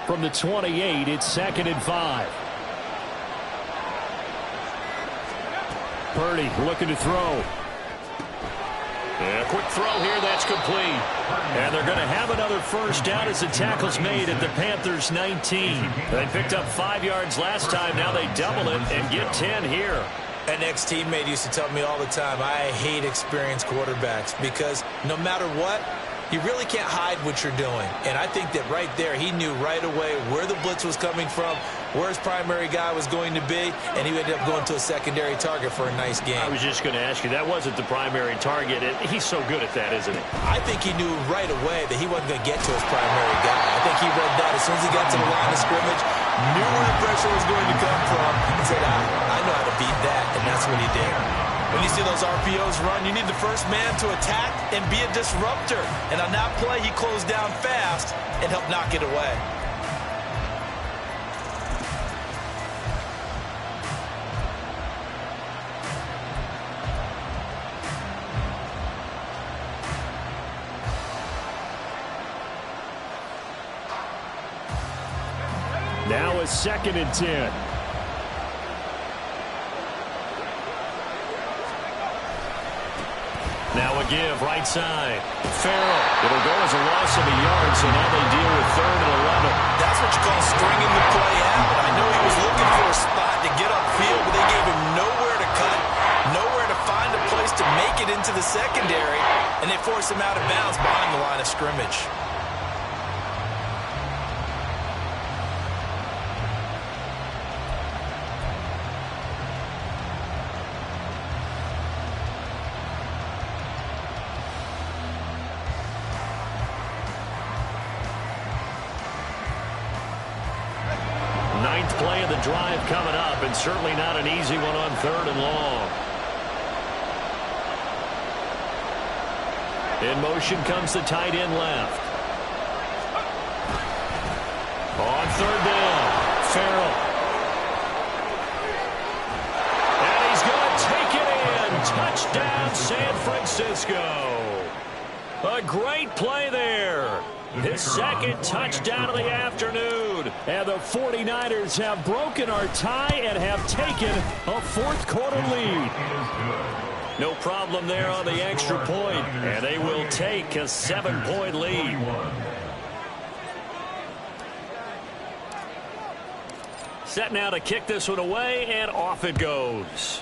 From the 28, it's 2nd and 5. Purdy looking to throw. And a quick throw here, that's complete. And they're going to have another first down as the tackle's made at the Panthers' 19. They picked up 5 yards last time. Now they double it and get 10 here. An ex-teammate used to tell me all the time, I hate experienced quarterbacks because no matter what, you really can't hide what you're doing. And I think that right there, he knew right away where the blitz was coming from, where his primary guy was going to be, and he ended up going to a secondary target for a nice game. I was just going to ask you, that wasn't the primary target. He's so good at that, isn't he? I think he knew right away that he wasn't going to get to his primary guy. I think he read that as soon as he got to the line of scrimmage, knew where the pressure was going to come from, and said, I know how to beat that, and that's what he did. When you see those RPOs run, you need the first man to attack and be a disruptor. And on that play, he closed down fast and helped knock it away. Now a 2nd and 10. Now a give, right side. Farrell. It'll go as a loss of a yard, so now they deal with 3rd and 11. That's what you call stringing the play out. I know he was looking for a spot to get upfield, but they gave him nowhere to cut, nowhere to find a place to make it into the secondary, and they forced him out of bounds behind the line of scrimmage. Play of the drive coming up, and certainly not an easy one on 3rd and long. In motion comes the tight end left. On 3rd down, Farrell. And he's going to take it in. Touchdown, San Francisco. A great play there. His 2nd touchdown of the afternoon. And the 49ers have broken our tie and have taken a 4th quarter lead. No problem there on the extra point. And they will take a 7-point lead. Set now to kick this one away, and off it goes.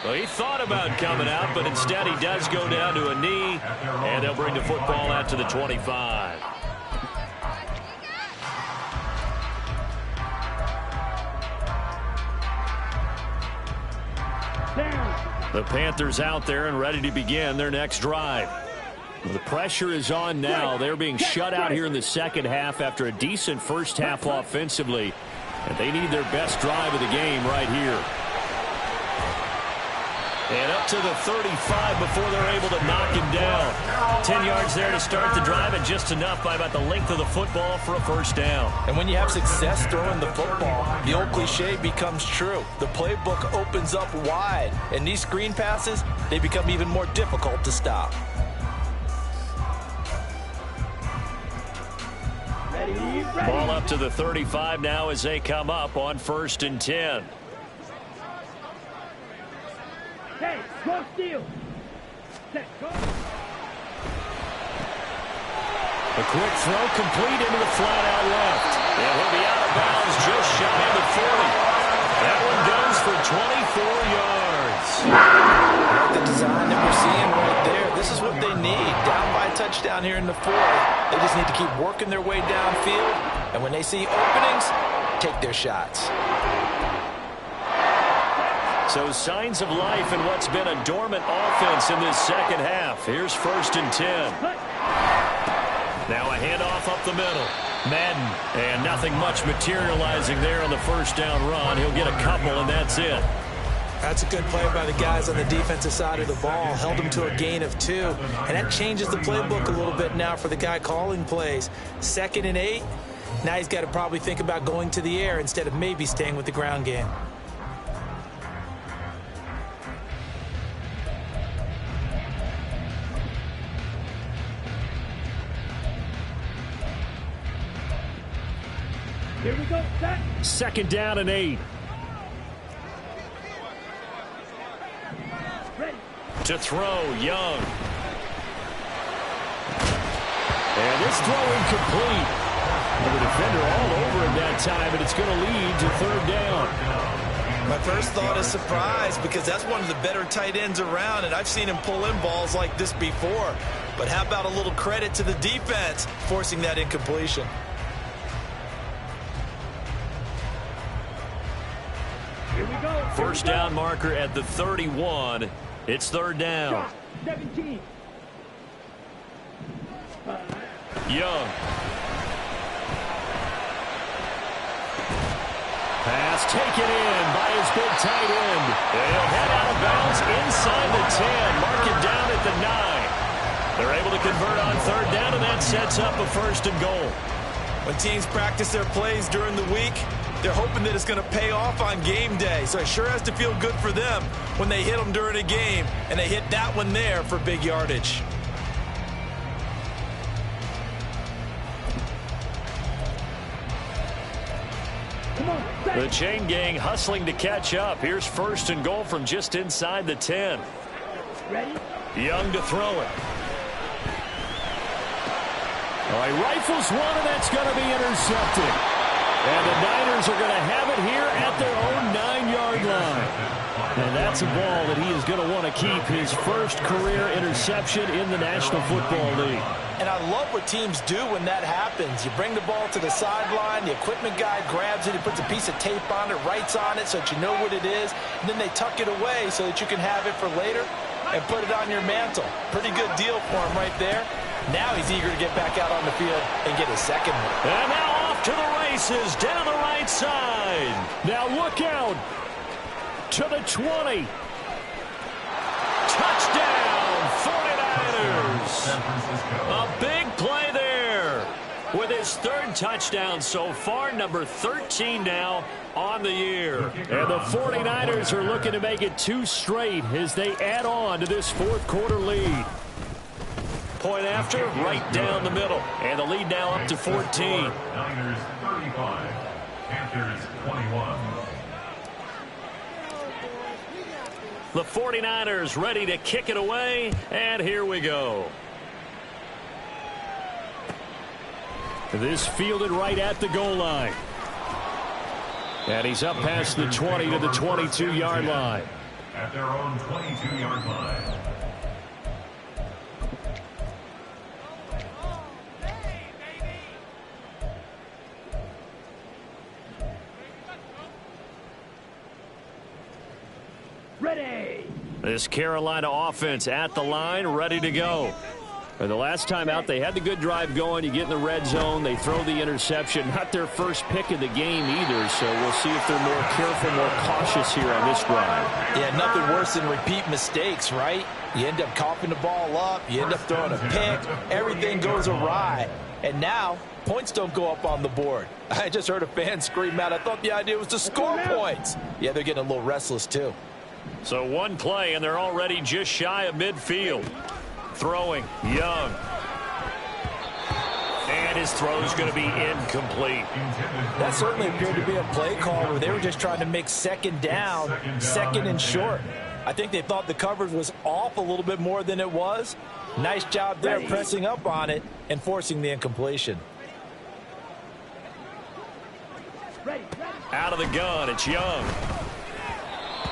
Well, he thought about coming out, but instead he does go down to a knee, and they'll bring the football out to the 25. The Panthers out there and ready to begin their next drive. The pressure is on now. They're being shut out here in the second half after a decent first half offensively, and they need their best drive of the game right here. And up to the 35 before they're able to knock him down. 10 yards there to start the drive, and just enough by about the length of the football for a first down. And when you have success throwing the football, the old cliche becomes true. The playbook opens up wide, and these screen passes, they become even more difficult to stop. Ball up to the 35 now as they come up on 1st and 10. Hey, go steal. Set, go. A quick throw complete into the flat out left. It will be out of bounds just shy of the 40. That one goes for 24 yards. Like the design that we're seeing right there, this is what they need. Down by a touchdown here in the 4th. They just need to keep working their way downfield And when they see openings, take their shots. So signs of life in what's been a dormant offense in this second half. Here's 1st and 10. Now a handoff up the middle. Madden, and nothing much materializing there on the first down run. He'll get a couple, and that's it. That's a good play by the guys on the defensive side of the ball. Held them to a gain of 2. And that changes the playbook a little bit now for the guy calling plays. 2nd and 8. Now he's got to probably think about going to the air instead of maybe staying with the ground game. Here we go, set. 2nd down and 8. Ready. To throw, Young. And this throw incomplete. The defender all over him that time, and it's going to lead to 3rd down. My first thought is surprise, because that's one of the better tight ends around, and I've seen him pull in balls like this before. But how about a little credit to the defense forcing that incompletion? Here we go. First down marker at the 31. It's 3rd down. Shot. 17. Young. Pass taken in by his big tight end. They'll head out of bounds inside the 10. Mark it down at the 9. They're able to convert on 3rd down, and that sets up a 1st and goal. When teams practice their plays during the week, they're hoping that it's going to pay off on game day. So it sure has to feel good for them when they hit them during a game, and they hit that one there for big yardage. Come on, set. The chain gang hustling to catch up. Here's 1st and goal from just inside the 10. Ready. Young to throw it. All right, rifles one, and that's going to be intercepted. And the Niners are going to have it here at their own 9-yard line. And that's a ball that he is going to want to keep, his first career interception in the National Football League. And I love what teams do when that happens. You bring the ball to the sideline, the equipment guy grabs it, he puts a piece of tape on it, writes on it so that you know what it is, and then they tuck it away so that you can have it for later and put it on your mantle. Pretty good deal for him right there. Now he's eager to get back out on the field and get his second one. And now off to the races down the right side. Now look out to the 20. Touchdown, 49ers. A big play there with his 3rd touchdown so far, number 13 now on the year. And the 49ers are looking to make it 2 straight as they add on to this 4th quarter lead. Point after, right down the middle. And the lead now up to 14. Niners 35, Panthers 21. The 49ers ready to kick it away, and here we go. This fielded right at the goal line. And he's up past the 20 to the 22-yard line. At their own 22-yard line. Ready. This Carolina offense at the line, ready to go. And the last time out, they had the good drive going. You get in the red zone, they throw the interception. Not their first pick of the game either, so we'll see if they're more careful, more cautious here on this drive. Yeah, nothing worse than repeat mistakes, right? You end up coughing the ball up, you end up throwing a pick, everything goes awry. And now, points don't go up on the board. I just heard a fan scream out, I thought the idea was to score points. Yeah, they're getting a little restless too. So one play, and they're already just shy of midfield. Throwing, Young. And his throw is going to be incomplete. That certainly appeared to be a play call where they were just trying to make 2nd down, 2nd and short. I think they thought the coverage was off a little bit more than it was. Nice job there pressing up on it and forcing the incompletion. Out of the gun, it's Young.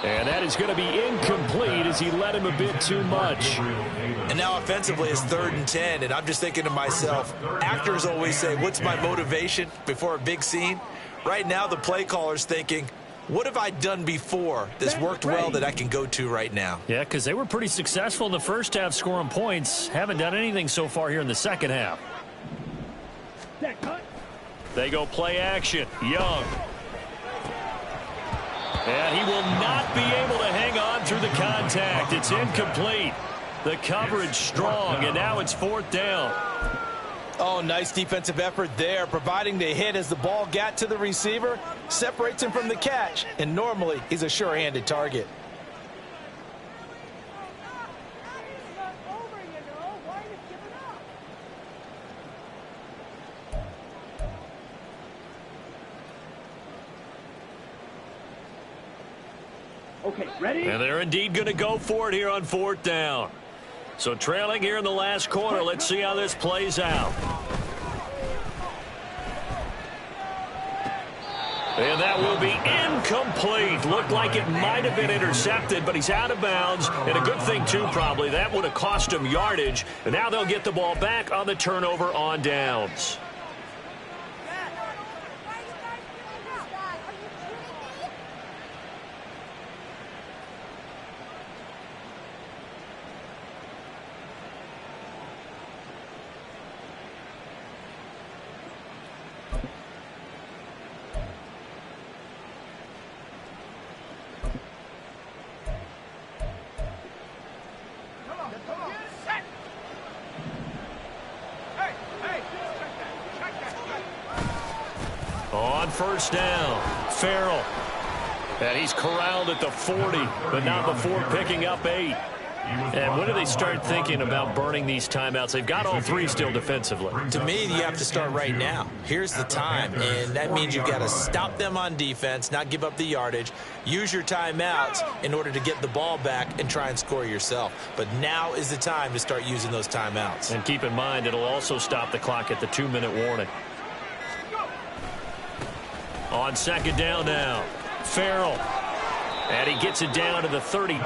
And that is going to be incomplete as he led him a bit too much. And now offensively it's 3rd and 10, and I'm just thinking to myself, actors always say, what's my motivation before a big scene? Right now the play caller's thinking, what have I done before that's worked well that I can go to right now? Yeah, because they were pretty successful in the first half scoring points. Haven't done anything so far here in the second half. They go play action. Young. And he will not be able to hang on through the contact. It's incomplete. The coverage strong, and now it's 4th down. Oh, nice defensive effort there, providing the hit as the ball got to the receiver, separates him from the catch, and normally he's a sure-handed target. Okay, ready? And they're indeed going to go for it here on 4th down. So trailing here in the last quarter. Let's see how this plays out. And that will be incomplete. Looked like it might have been intercepted, but he's out of bounds. And a good thing, too, probably. That would have cost him yardage. And now they'll get the ball back on the turnover on downs. On 1st down, Farrell. And he's corralled at the 40, but not before picking up 8. And when do they start thinking about burning these timeouts? They've got all 3 still defensively. To me, you have to start right now. Here's the time, and that means you've got to stop them on defense, not give up the yardage, use your timeouts in order to get the ball back and try and score yourself. But now is the time to start using those timeouts. And keep in mind, it'll also stop the clock at the 2-minute warning. On 2nd down now, Farrell. And he gets it down to the 32.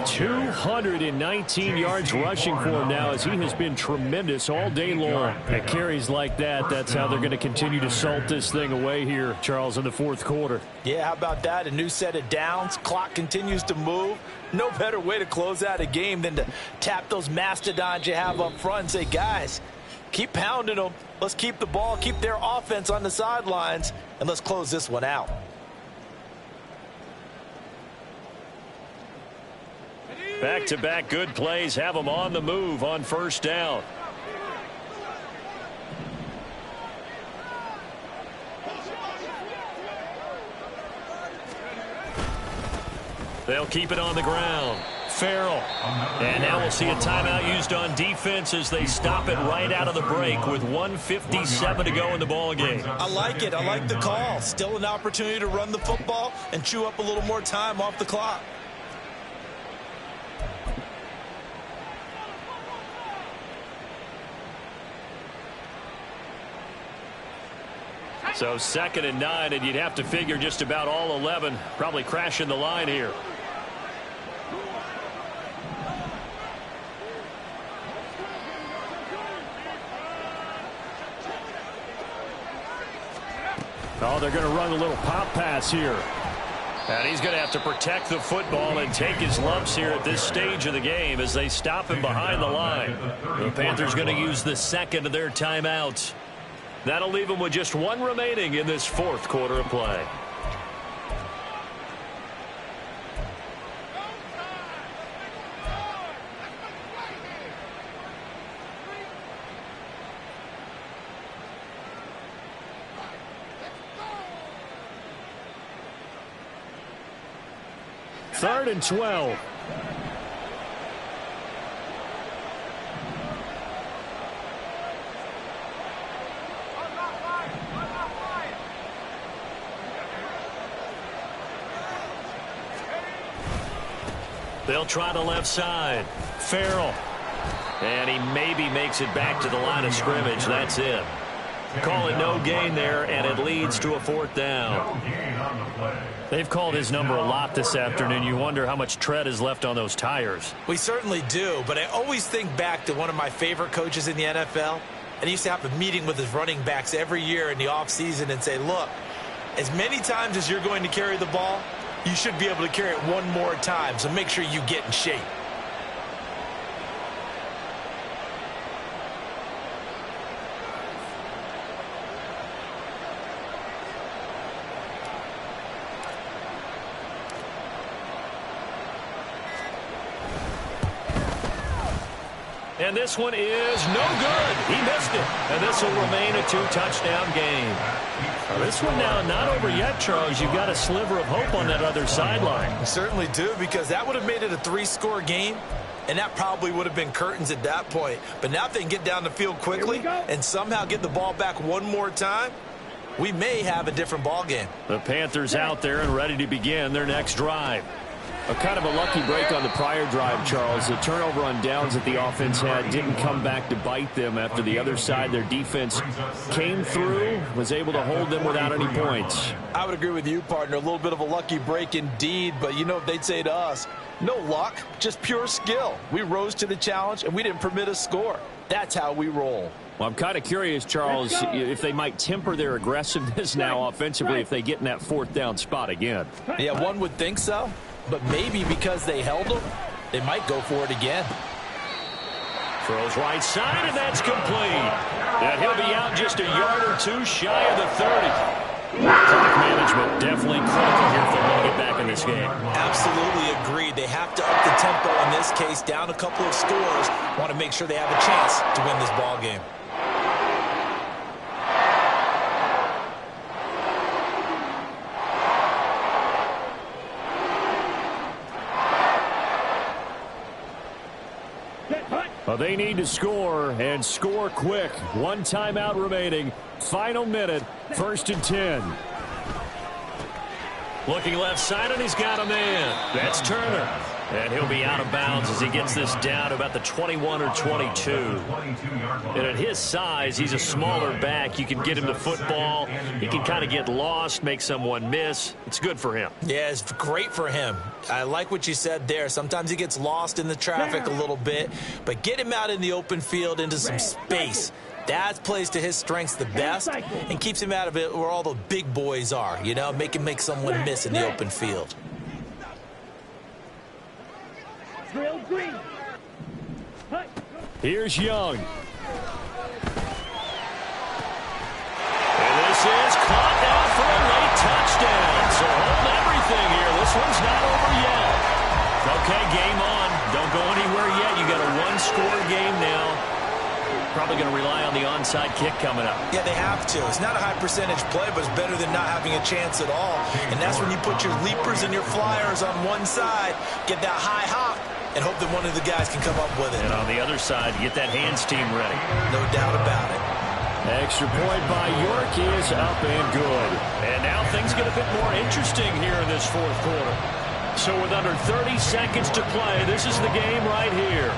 219 yards rushing for him now as he has been tremendous all day long. At carries like that, that's how they're going to continue to salt this thing away here, Charles, in the 4th quarter. Yeah, how about that? A new set of downs. Clock continues to move. No better way to close out a game than to tap those mastodons you have up front and say, guys, keep pounding them. Let's keep the ball, keep their offense on the sidelines, and let's close this one out. Back-to-back good plays have them on the move on 1st down. They'll keep it on the ground. Farrell. And now we'll see a timeout used on defense as they stop it right out of the break with 1:57 to go in the ball game. I like it. I like the call. Still an opportunity to run the football and chew up a little more time off the clock. So 2nd and 9, and you'd have to figure just about all 11 probably crashing the line here. Oh, they're going to run a little pop pass here. And he's going to have to protect the football and take his lumps here at this stage of the game as they stop him behind the line. The Panthers going to use the 2nd of their timeouts. That'll leave them with just 1 remaining in this 4th quarter of play. Third and 12. They'll try the left side. Farrell. And he maybe makes it back to the line of scrimmage. That's it. Call it no gain there, and it leads to a 4th down. No gain on the play. They've called his number a lot this afternoon. You wonder how much tread is left on those tires. We certainly do, but I always think back to one of my favorite coaches in the NFL. And he used to have a meeting with his running backs every year in the offseason and say, look, as many times as you're going to carry the ball, you should be able to carry it one more time, so make sure you get in shape. And this one is no good. He missed it. And this will remain a 2-touchdown game. Now, this one now not over yet, Charles. You've got a sliver of hope on that other sideline. I certainly do, because that would have made it a 3-score game, and that probably would have been curtains at that point. But now if they can get down the field quickly and somehow get the ball back one more time, we may have a different ball game. The Panthers out there and ready to begin their next drive. A kind of a lucky break on the prior drive, Charles. The turnover on downs that the offense had didn't come back to bite them after the other side. Their defense came through, was able to hold them without any points. I would agree with you, partner. A little bit of a lucky break indeed, but you know what they'd say to us? No luck, just pure skill. We rose to the challenge, and we didn't permit a score. That's how we roll. Well, I'm kind of curious, Charles, if they might temper their aggressiveness now offensively if they get in that 4th down spot again. Yeah, one would think so. But maybe because they held them, they might go for it again. Throws right side, and that's complete. And he'll be out just a yard or two shy of the 30. Clock management definitely critical here if they're going to get back in this game. Absolutely agreed. They have to up the tempo in this case, down a couple of scores. Want to make sure they have a chance to win this ball game. Well, they need to score, and score quick. 1 timeout remaining. Final minute, 1st and 10. Looking left side, and he's got a man. That's Turner. And he'll be out of bounds as he gets this down to about the 21 or 22. And at his size, he's a smaller back. You can get him the football. He can kind of get lost, make someone miss. It's good for him. Yeah, it's great for him. I like what you said there. Sometimes he gets lost in the traffic a little bit, but get him out in the open field into some space. That plays to his strengths the best and keeps him out of it where all the big boys are, you know, make someone miss in the open field. Drill green. Here's Young. And this is caught now for a late touchdown. So hold everything here. This one's not over yet. Okay, game on. Don't go anywhere yet. You got a 1-score game now. Probably going to rely on the onside kick coming up. Yeah, they have to. It's not a high percentage play, but it's better than not having a chance at all. And that's when you put your leapers and your flyers on one side, get that high hop, and hope that one of the guys can come up with it. And on the other side, get that hands team ready. No doubt about it. Extra point by York is up and good. And now things get a bit more interesting here in this 4th quarter. So with under 30 seconds to play, this is the game right here.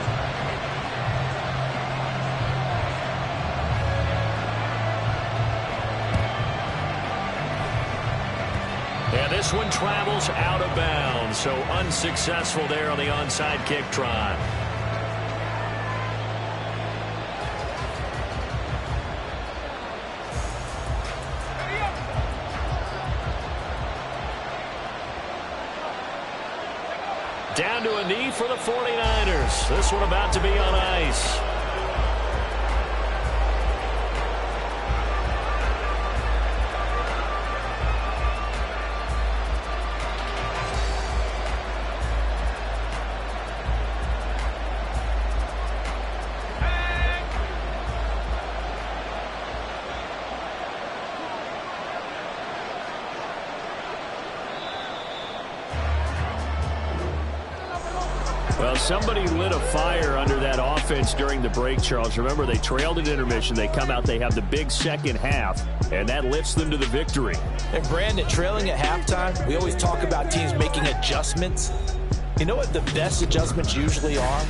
And this one travels out of bounds, so unsuccessful there on the onside kick try. Down to a knee for the 49ers. This one about to be on ice. Well, somebody lit a fire under that offense during the break, Charles. Remember, they trailed at intermission. They come out, they have the big second half, and that lifts them to the victory. And, Brandon, trailing at halftime, we always talk about teams making adjustments. You know what the best adjustments usually are?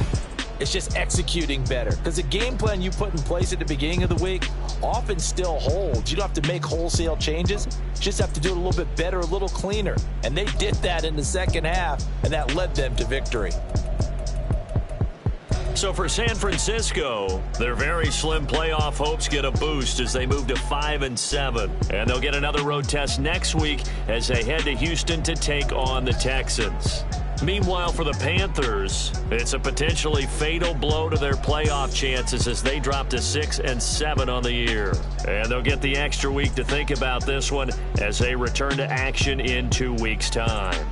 It's just executing better. Because the game plan you put in place at the beginning of the week often still holds. You don't have to make wholesale changes. You just have to do it a little bit better, a little cleaner. And they did that in the second half, and that led them to victory. So for San Francisco, their very slim playoff hopes get a boost as they move to 5-7. And they'll get another road test next week as they head to Houston to take on the Texans. Meanwhile, for the Panthers, it's a potentially fatal blow to their playoff chances as they drop to 6-7 on the year. And they'll get the extra week to think about this one as they return to action in 2 weeks' time.